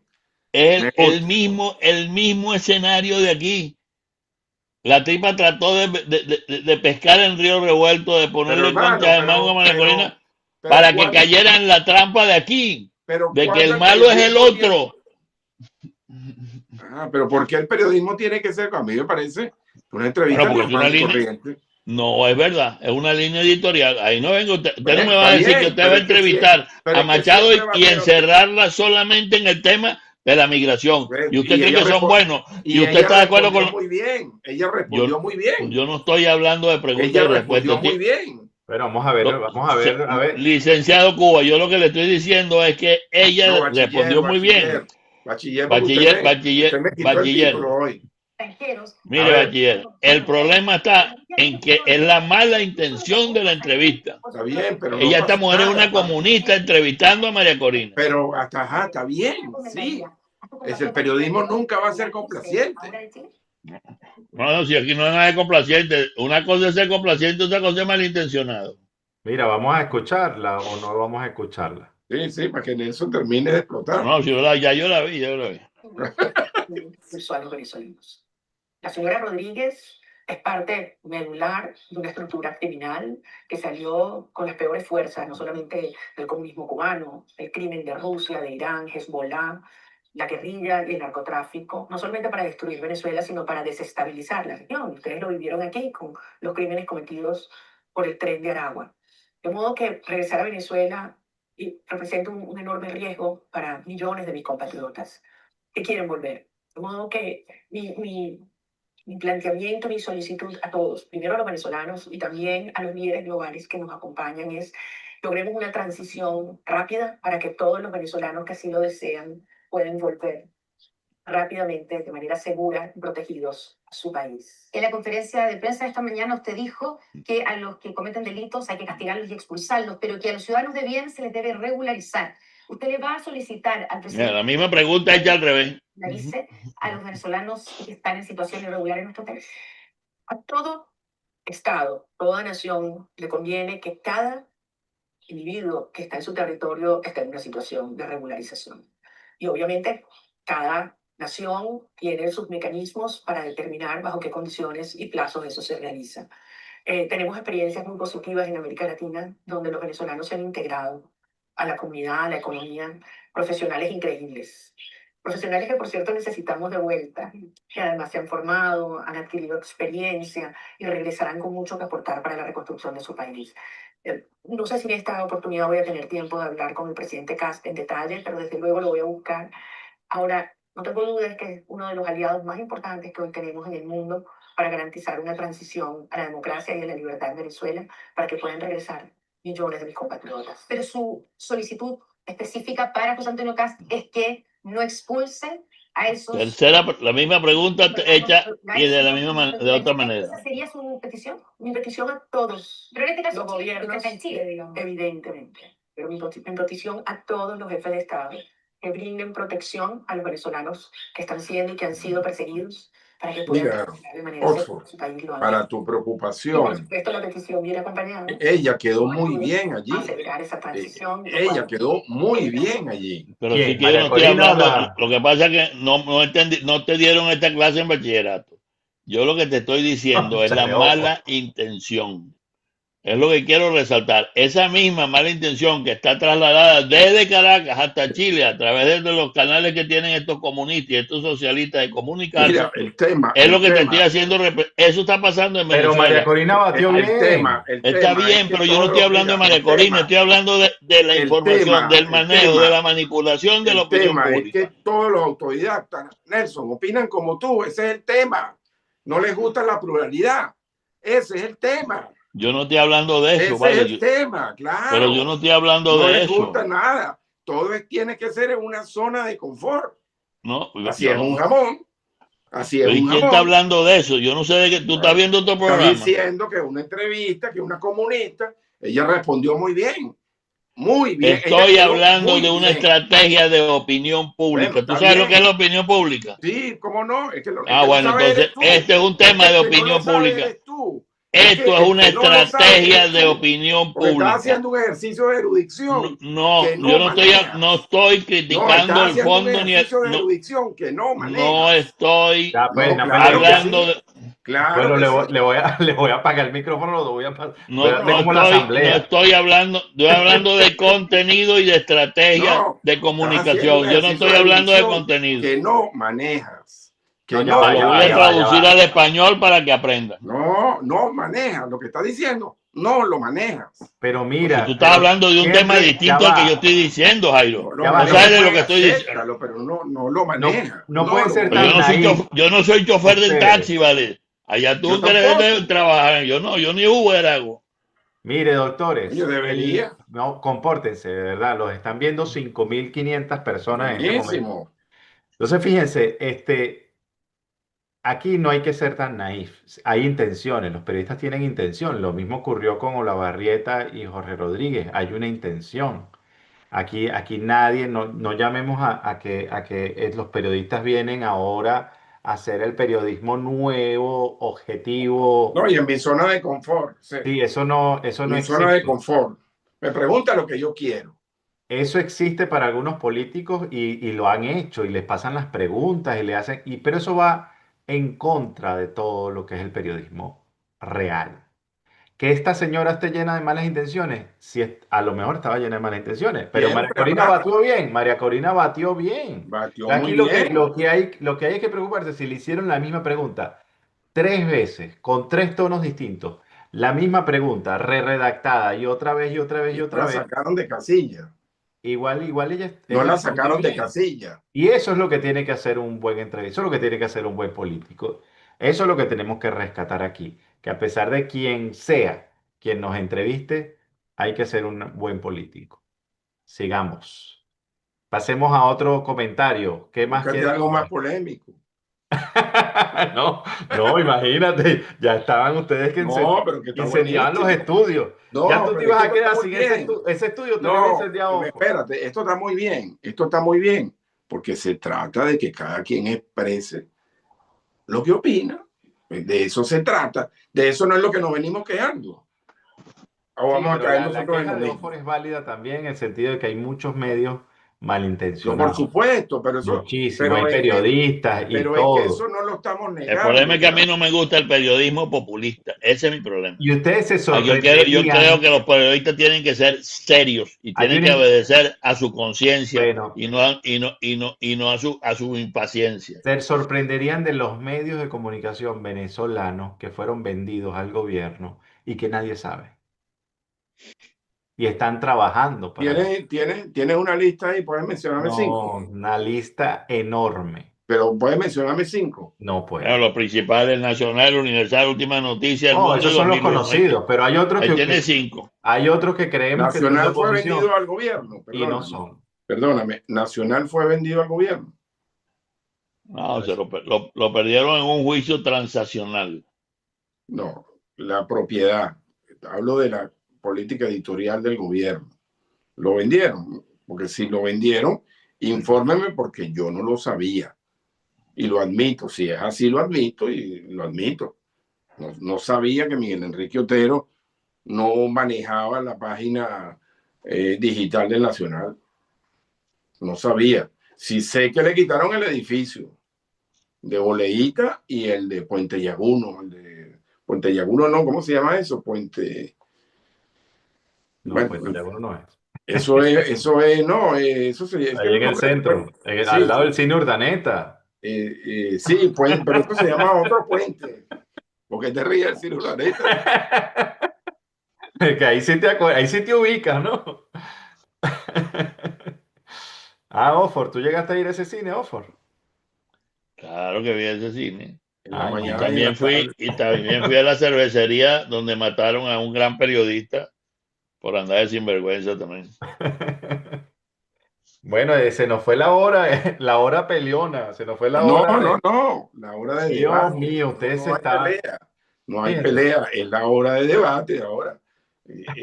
El mismo escenario de aquí. La tipa trató de pescar en Río Revuelto, de ponerle concha de mango a María Corina para que cayera en la trampa de aquí, de que el malo es el otro. Pero ¿por qué el periodismo tiene que ser? A mí me parece una entrevista corriente. No, es verdad, es una línea editorial. Ahí no vengo, usted no me va a decir que usted va a entrevistar a Machado y encerrarla solamente en el tema de la migración. Y usted cree que son buenos. Y usted está de acuerdo con. Muy bien. Ella respondió muy bien. Yo no estoy hablando de preguntas y respuestas. Muy bien. Pero vamos a ver. Licenciado Cuba, yo lo que le estoy diciendo es que ella respondió muy bien. Bachiller. Mire, bachiller, el problema está en que es la mala intención de la entrevista. Está bien, pero ella, esta mujer es una comunista entrevistando a María Corina. Pero está bien, sí. El periodismo nunca va a ser complaciente. No, si aquí no hay nada de complaciente. Una cosa es ser complaciente, otra cosa es malintencionado. Mira, ¿vamos a escucharla o no vamos a escucharla? Sí, para que Nelson termine de explotar. No, yo la vi. Mensuales venezolanos. La señora Rodríguez Es parte medular de una estructura criminal que salió con las peores fuerzas, no solamente del comunismo cubano, el crimen de Rusia, de Irán, Hezbollah, la guerrilla y el narcotráfico, no solamente para destruir Venezuela, sino para desestabilizar la región. Ustedes lo vivieron aquí con los crímenes cometidos por el Tren de Aragua. De modo que regresar a Venezuela representa un enorme riesgo para millones de mis compatriotas que quieren volver. De modo que mi planteamiento, mi solicitud a todos, primero a los venezolanos y también a los líderes globales que nos acompañan, es logremos una transición rápida para que todos los venezolanos que así lo desean puedan volver rápidamente, de manera segura y protegidos a su país. En la conferencia de prensa de esta mañana usted dijo que a los que cometen delitos hay que castigarlos y expulsarlos, pero que a los ciudadanos de bien se les debe regularizar. ¿Usted le va a solicitar al presidente La misma pregunta hecha al revés. regularice a los venezolanos que están en situación irregular en nuestro país? A todo Estado, toda nación, le conviene que cada individuo que está en su territorio esté en una situación de regularización. Y obviamente cada nación tiene sus mecanismos para determinar bajo qué condiciones y plazos eso se realiza. Tenemos experiencias muy positivas en América Latina donde los venezolanos se han integrado a la comunidad, a la economía, profesionales increíbles. Profesionales que, por cierto, necesitamos de vuelta, que además se han formado, han adquirido experiencia y regresarán con mucho que aportar para la reconstrucción de su país. No sé si en esta oportunidad voy a tener tiempo de hablar con el presidente Kast en detalle, pero desde luego lo voy a buscar. Ahora, no tengo dudas que es uno de los aliados más importantes que hoy tenemos en el mundo para garantizar una transición a la democracia y a la libertad en Venezuela, para que puedan regresar millones de mis compatriotas. Pero su solicitud específica para José Antonio Kast es que no expulse a esos... Tercera, la misma pregunta hecha y de la misma de otra manera. ¿Esa sería su petición? Mi petición a todos Pero en este caso los gobiernos, está en Chile, digamos. evidentemente, pero mi petición a todos los jefes de Estado que brinden protección a los venezolanos que están siendo y que han sido perseguidos para que puedan Mira, regresar de manera Oxford, segura a su país lo hagan. para tu Y por preocupación, supuesto la petición viene acompañada ella quedó muy bien allí. a acelerar esa transición. Ella quedó muy bien allí. Pero ¿Quién? si que yo no estoy María Corina, hablando, lo que pasa es que no te dieron esta clase en bachillerato. Yo lo que te estoy diciendo es la Chale, ojo. mala intención. Es lo que quiero resaltar. Esa misma mala intención que está trasladada desde Caracas hasta Chile a través de los canales que tienen estos comunistas y estos socialistas de comunicarse, Mira, el tema. es lo que te tema, estoy haciendo. Eso está pasando en Pero Venezuela. María Corina batió el bien. tema Está bien, es que pero yo no todo- estoy hablando de mira, María Corina, estoy hablando de la el información, tema, del el manejo, tema, de la manipulación de la el opinión tema es pública. que todos los autodidactas, Nelson, opinan como tú. Ese es el tema. No les gusta la pluralidad. Ese es el tema. Yo no estoy hablando de eso, Ese vale. es el tema, claro. Pero yo no estoy hablando No de les eso. gusta nada. Todo tiene que ser en una zona de confort. No, Así es un jamón. Así es ¿Y un quién jamón. está hablando de eso? Yo no sé de qué. Tú estás viendo otro Está programa. diciendo que una entrevista, que una comunista, ella respondió muy bien. Muy bien. Estoy Ella quedó hablando muy de una bien. estrategia de opinión pública. Bueno, ¿Tú está sabes lo bien. que es la opinión pública? Sí, cómo no. Es que el Ah, que bueno, no sabe entonces eres tú. este es un tema Es que de el que no opinión lo sabe pública. eres tú. Esto es el una que no lo sabe estrategia eres de tú. opinión Porque estás pública. haciendo un ejercicio de erudición No, que yo no manejas. estoy No, criticando estás el haciendo un fondo ni ejercicio de no, erudición que no manejas. no estoy Ya, pues, No, no, claro que hablando sí. de. Claro Bueno, que le sí. le voy a apagar el micrófono, lo voy a voy a No darle como la no asamblea. estoy hablando de contenido y de estrategia No, de estás haciendo comunicación. un Yo no ejercicio estoy hablando de erudición contenido. que no manejas. Que No, ya no va, Te lo ya voy va, a ya va, ya traducir va. al español para que aprendas. no manejas. Lo que está diciendo, no lo manejas. Pero Porque mira, tú estás hablando de un siempre- tema ya distinto al que va. yo estoy diciendo, Jairo. No Ya lo va, No manejas. sabes de lo que estoy diciendo. Acéptalo, pero no lo manejas. no puede lo ser Pero tan naif. yo no soy chofer de Ustedes. taxi, ¿vale? Allá tú Yo quieres tampoco. trabajar. Yo ni Uber hago. Mire, doctores, Yo debería. no, compórtense, de verdad, los están viendo 5.500 personas en este momento. Buenísimo. Entonces, fíjense, aquí no hay que ser tan naif. Hay intenciones, los periodistas tienen intención. Lo mismo ocurrió con Olavarrieta y Jorge Rodríguez. Hay una intención. Aquí nadie, no llamemos a que los periodistas vienen ahora a hacer el periodismo nuevo, objetivo. No, y en mi zona de confort. Sí. Sí, eso no Mi zona de existe. confort. Me pregunta lo que yo quiero. Eso existe para algunos políticos y lo han hecho y les pasan las preguntas y le hacen, pero eso va en contra de todo lo que es el periodismo real. Que esta señora esté llena de malas intenciones, si a lo mejor estaba llena de malas intenciones, pero María Siempre Corina habrá. batió bien, María Corina batió bien. Batió Aquí muy lo que, bien. lo que hay es que preocuparse si le hicieron la misma pregunta 3 veces, con 3 tonos distintos, la misma pregunta, re-redactada y otra vez y otra vez Y y no otra la vez, sacaron de casilla. igual ella, No ella la respondió sacaron de bien. casilla. Y eso es lo que tiene que hacer un buen entrevistador, eso es lo que tiene que hacer un buen político. Eso es lo que tenemos que rescatar aquí, que a pesar de quien sea quien nos entreviste, hay que ser un buen político. Sigamos. Pasemos a otro comentario. ¿Qué más Búscate quiere algo más poner? polémico. No, no, imagínate, ya estaban ustedes que No, pero que está incendiaban los buenísimo. estudios. Ya No, tú te pero es ibas que a esto está quedar muy sin ese, bien. ese estudio, te lo había No, incendiado Ojo. espérate, esto está muy bien. Esto está muy bien. Porque se trata de que cada quien exprese lo que opina. De eso se trata. De eso no es lo que nos venimos quejando. O Sí, vamos a pero caer la nosotros en queja lo de mismo. Oxford es válida también en el sentido de que hay muchos medios Yo, por malintencionados. supuesto, Muchísimo, hay pero periodistas y pero es que eso todo. no lo estamos El problema negando, es que a ya. mí no me gusta el periodismo populista. Ese es mi problema. Y ustedes se Yo creo sorprenderían. que los periodistas tienen que ser serios y Hay tienen que una, obedecer a su conciencia bueno, y no a su impaciencia. se sorprenderían de los medios de comunicación venezolanos que fueron vendidos al gobierno y que nadie sabe. Y están trabajando para eso. Tienes una lista ahí, puedes mencionarme No, 5. una lista enorme. Pero puedes mencionarme 5. No Bueno, puedo. los principales, Nacional, Universal, Última Noticia, El No, Mundo esos y son los 2001. conocidos, pero hay otros Ahí que, tiene 5. hay otros que creemos que son de Nacional fue oposición vendido al gobierno, y no perdóname. son. Perdóname, Nacional fue vendido al gobierno. No, Pues, lo perdieron en un juicio transaccional. No, la propiedad. Hablo de la política editorial del gobierno. Lo vendieron, porque si lo vendieron, infórmeme porque yo no lo sabía. Y lo admito, si es así lo admito y lo admito. No sabía que Miguel Enrique Otero no manejaba la página digital del Nacional. No sabía. Sí sé que le quitaron el edificio de Boleíta y el de Puente Llaguno. El de Puente Llaguno no, ¿cómo se llama eso? no, Bueno, pues ya bueno no es. no, eso sería, es que Ahí el en el nombre, centro, al sí, lado sí, del cine Urdaneta. sí, pero esto se llama otro puente, porque te ríes el Ciro Urdaneta. Que ahí sí ahí sí te ubicas, ¿no? Ah, Oxford, ¿tú llegaste a ir a ese cine, Oxford? Claro que vi ese cine. En la Ah, mañana y en la tarde. Y también fui a la cervecería donde mataron a un gran periodista por andar de sinvergüenza también. Bueno, se nos fue la hora peleona, se nos fue la No, hora de... no, la hora de Dios debate. mío, No, ustedes se no hay estaban... pelea, no hay Fíjate, pelea, es la hora de debate ahora.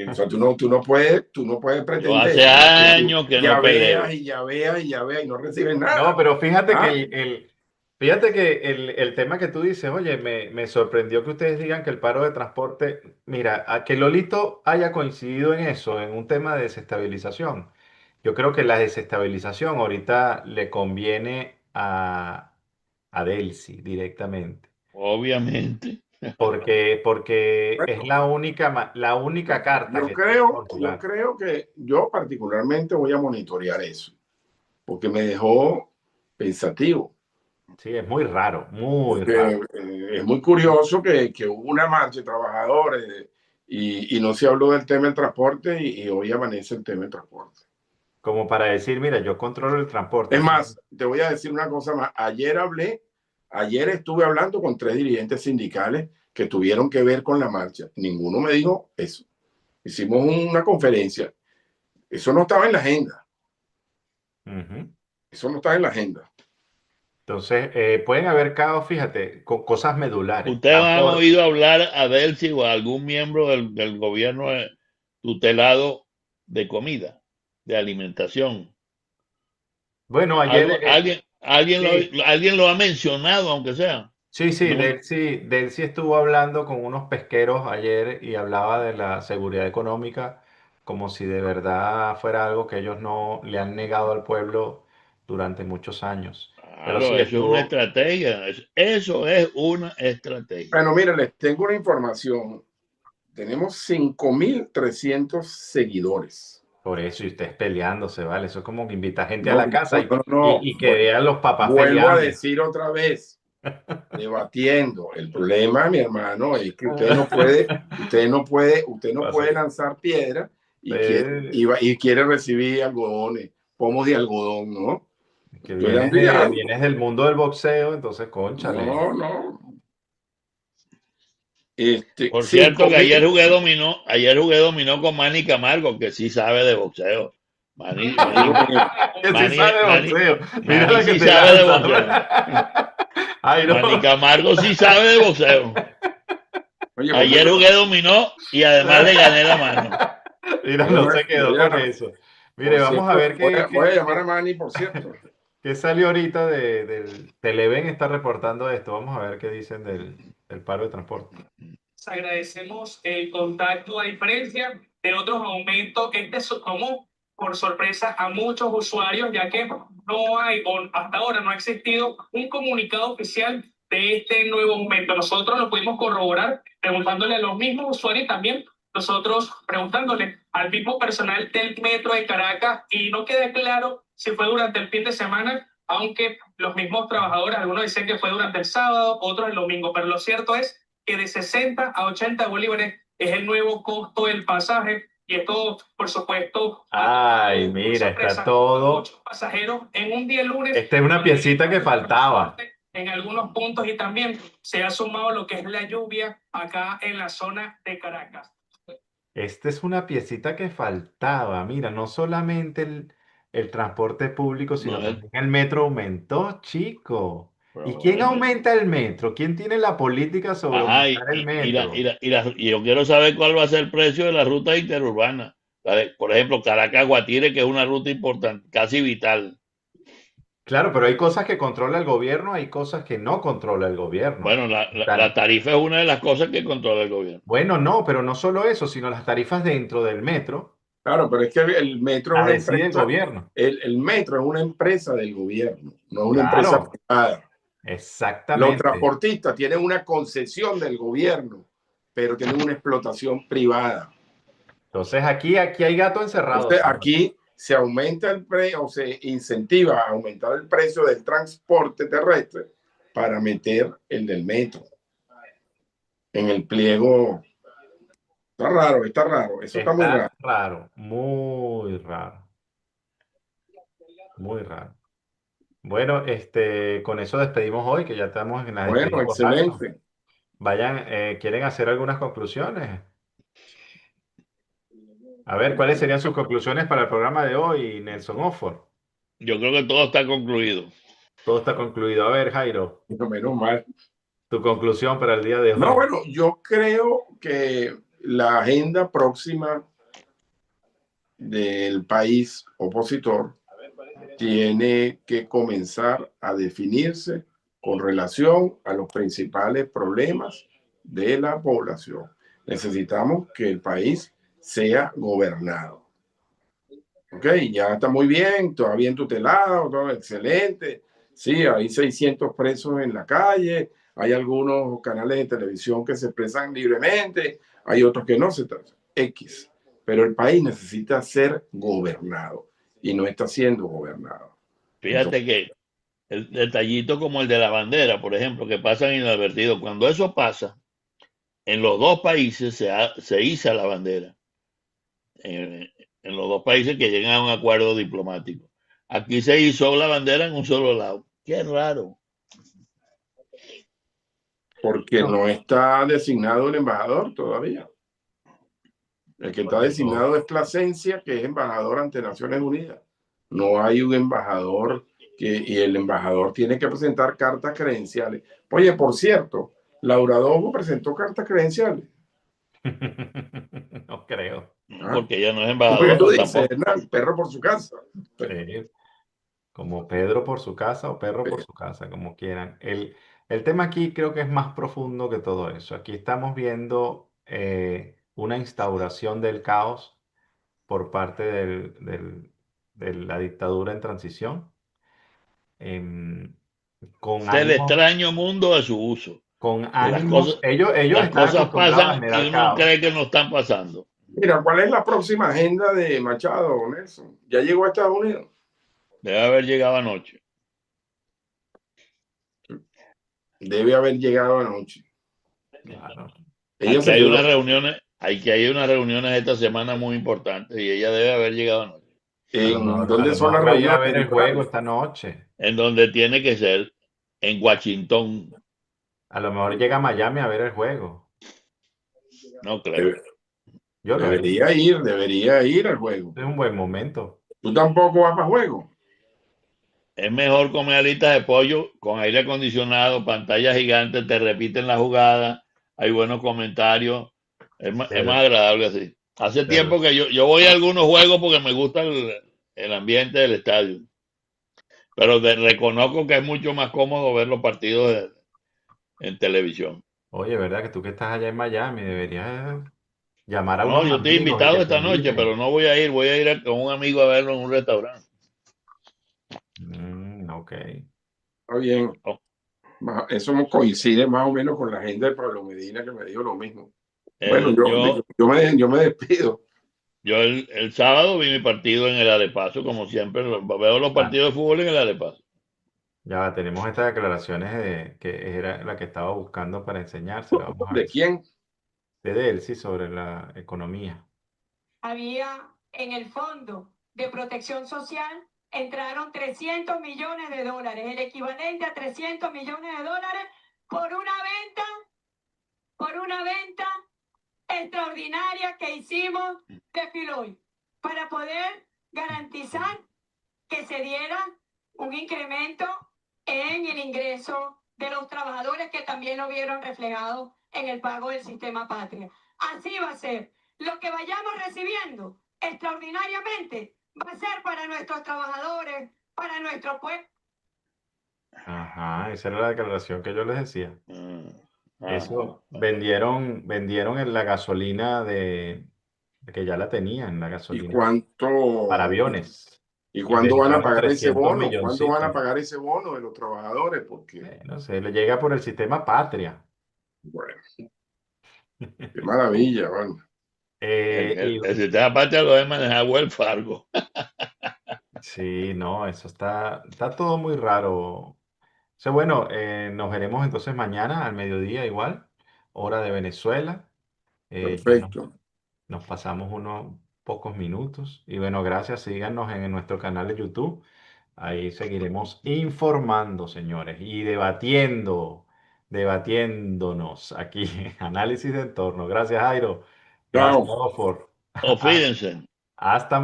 O sea, tú no puedes Yo hace pretender que tú años que ya no veas peleo. y ya veas y ya veas y no recibes no, nada. pero fíjate que ¿Ah? fíjate que el tema que tú dices, oye, me sorprendió que ustedes digan que el paro de transporte, mira, a que Lolito haya coincidido en eso, en un tema de desestabilización. Yo creo que la desestabilización ahorita le conviene a Delcy directamente, Obviamente. porque es Bueno, la única carta que tiene yo conjugar. creo que yo particularmente voy a monitorear eso, porque me dejó pensativo. Sí, es muy raro, muy Porque raro. es muy curioso que hubo una marcha de trabajadores y no se habló del tema del transporte y hoy amanece el tema del transporte. Como para decir, mira, yo controlo el transporte. Es Así. más, te voy a decir una cosa más. Ayer estuve hablando con 3 dirigentes sindicales que tuvieron que ver con la marcha. Ninguno me dijo eso. Hicimos una conferencia. Eso no estaba en la agenda. Ujú. Eso no estaba en la agenda. Entonces, pueden haber caos, fíjate, con cosas medulares. ¿Ustedes han Transporte. oído hablar a Delcy o a algún miembro del gobierno tutelado de comida, de alimentación? Bueno, ayer, sí, Alguien lo ha mencionado, aunque sea. sí, No, Delcy estuvo hablando con unos pesqueros ayer y hablaba de la seguridad económica como si de verdad fuera algo que ellos no le han negado al pueblo durante muchos años. Pero sí Claro, eso es una estuvo, estrategia. Eso es una estrategia. Bueno, miren, les tengo una información. Tenemos 5.300 seguidores. por eso, y ustedes peleándose, ¿vale? Eso es como que invita gente a No, la casa no, no, no. y que vean los papás Vuelvo a peleando. decir otra vez, debatiendo. El problema, mi hermano, es que usted no puede lanzar piedra y quiere recibir algodones, pomos de algodón, ¿no? Que Estoy dando ideas. vienes del mundo del boxeo, entonces, cónchale. No, no. Por cierto, que 5.000. ayer jugué dominó con Manny Camargo, que sí sabe de boxeo. Manny, Manny, Que sí Manny, sabe de Manny, boxeo. Mira Manny la que sí te sabe de lanza. boxeo. Ay, no. Manny Camargo sí sabe de boxeo. Oye, Ayer jugué dominó y además le gané la mano. Mira, no se quedó con eso. Mire, por vamos a ver voy a llamar a Manny, por cierto. qué salió ahorita del Televen está reportando esto. Vamos a ver qué dicen del paro de transporte. Agradecemos el contacto a diferencia de otros aumentos. Este tomó por sorpresa a muchos usuarios, ya que no hay, o hasta ahora no ha existido un comunicado oficial de este nuevo aumento. Nosotros lo pudimos corroborar preguntándole a los mismos usuarios y también nosotros preguntándole al mismo personal del metro de Caracas, y no queda claro si fue durante el fin de semana, aunque los mismos trabajadores, algunos dicen que fue durante el sábado, otros el domingo, pero lo cierto es que de 60 a 80 bolívares es el nuevo costo del pasaje, y esto, por supuesto, Ay, mira, está todo. Muchos pasajeros en un día lunes. Esta es una piecita que faltaba. En algunos puntos, y también se ha sumado lo que es la lluvia acá en la zona de Caracas. Esta es una piecita que faltaba. Mira, no solamente el transporte público, sino No, también el metro aumentó, chico. ¿Y pero quién bueno. aumenta el metro? ¿Quién tiene la política sobre Ajá, aumentar el metro? y yo quiero saber cuál va a ser el precio de la ruta interurbana. Por ejemplo, Caracas-Guatire, que es una ruta importante, casi vital. Claro, pero hay cosas que controla el gobierno, hay cosas que no controla el gobierno. Bueno, la tarifa es una de las cosas que controla el gobierno. Bueno, no, pero no solo eso, sino las tarifas dentro del metro Claro, pero es que el metro es las una decide el empresa. gobierno. El metro es una empresa del gobierno, no es una Claro. empresa privada. Los Exactamente. transportistas tienen una concesión del gobierno, pero tienen una explotación privada. Entonces aquí hay gato encerrado. Entonces, aquí se aumenta el precio, o se incentiva a aumentar el precio del transporte terrestre para meter el del metro en el pliego. Está raro, está raro. Eso está muy raro. Raro, muy raro. Muy raro. Bueno, con eso despedimos hoy, que ya estamos en la Bueno, despedida por alto. excelente. Vayan, ¿quieren hacer algunas conclusiones? A ver, ¿cuáles serían sus conclusiones para el programa de hoy, Nelson Oxford? Yo creo que todo está concluido. Todo está concluido. A ver, Jairo, Menos mal. tu conclusión para el día de hoy. No, bueno, yo creo que la agenda próxima del país opositor tiene que comenzar a definirse con relación a los principales problemas de la población. Necesitamos que el país sea gobernado. Ok, ya está muy bien, todo bien tutelado, todo excelente. Sí, hay 600 presos en la calle, hay algunos canales de televisión que se expresan libremente, hay otros que no se tratan. X. Pero el país necesita ser gobernado y no está siendo gobernado. Fíjate que el detallito como el de la bandera, por ejemplo, que pasan inadvertidos, cuando eso pasa, en los dos países se iza la bandera. En los dos países que llegan a un acuerdo diplomático. Aquí se hizo la bandera en un solo lado. Qué raro. Porque no está designado el embajador todavía. El que está designado es Plasencia, que es embajador ante Naciones Unidas. No hay un embajador y el embajador tiene que presentar cartas credenciales. Oye, por cierto, Laura Dogo presentó cartas credenciales. No creo. Porque ella no es ¿Cómo que embajadora tú dices, tampoco. Hernán? Perro por su casa. Sí. Como Pedro por su casa o perro por su casa, como quieran. El tema aquí creo que es más profundo que todo eso. Aquí estamos viendo una instauración del caos por parte de la dictadura en transición. con Es el ánimos, extraño mundo de su uso. con Que las ánimos, cosas, ellos las están cosas acostumbrados a pasan y generar uno caos. cree que no están pasando. Mira, ¿cuál es la próxima agenda de Machado, Nelson? ¿Ya llegó a Estados Unidos? Debe haber llegado anoche. Debe haber llegado anoche. Claro. Ella Aquí se hay quedó. unas reuniones, hay unas reuniones esta semana muy importantes y ella debe haber llegado anoche. ¿En A dónde lo son las mejor va a ir a reuniones? ver el juego esta noche. En donde tiene que ser, en Washington. A lo mejor llega a Miami a ver el juego. No creo. Yo lo haría. Debería ir al juego. Es un buen momento. ¿Tú tampoco vas para juego? Es mejor comer alitas de pollo con aire acondicionado, pantalla gigante, te repiten la jugada, hay buenos comentarios, es más agradable así. Hace tiempo que yo voy a algunos juegos porque me gusta el ambiente del estadio, pero reconozco que es mucho más cómodo ver los partidos en televisión. Oye, ¿verdad que tú que estás allá en Miami deberías llamar a No, unos yo estoy amigos y invitado que te esta noche, inviten? pero no voy a ir, voy a ir con un amigo a verlo en un restaurante. Ok. Está bien. Oh. Eso coincide más o menos con la agenda de Pablo Medina, que me dijo lo mismo. Bueno, Yo yo me despido. el sábado vi mi partido en el Arepaso, como siempre, veo los partidos de fútbol en el Arepaso. Ya tenemos estas declaraciones que era la que estaba buscando para enseñársela. Vamos a ver. ¿De quién? De él, sí, sobre la economía. Había en el Fondo de Protección Social, entraron 300 millones de dólares, el equivalente a 300 millones de dólares por una venta extraordinaria que hicimos de Filoy, para poder garantizar que se diera un incremento en el ingreso de los trabajadores, que también lo vieron reflejado en el pago del sistema patria. Así va a ser. Lo que vayamos recibiendo extraordinariamente va a ser para nuestros trabajadores, para nuestro pueblo. Ajá, esa era la declaración que yo les decía. Ah, Eso, vendieron en la gasolina de que ya la tenían, la ¿Y gasolina cuánto? para aviones. ¿Y cuándo van a pagar ese 300 bono? ¿Cuándo van a milloncitos. pagar ese bono de los trabajadores? Porque, No sé, le llega por el sistema patria. bueno, qué maravilla, bueno. el sistema patria lo debe manejar Wells Fargo. Sí, no, eso está todo muy raro. O sea, bueno, nos veremos entonces mañana al mediodía igual, hora de Venezuela. Ya Perfecto. nos pasamos unos pocos minutos. Y bueno, gracias. Síganos en nuestro canal de YouTube. Ahí seguiremos informando, señores, y debatiéndonos aquí. Análisis de entorno. Gracias, Jairo. Gracias, Chao. Ofor. O fíjense. Hasta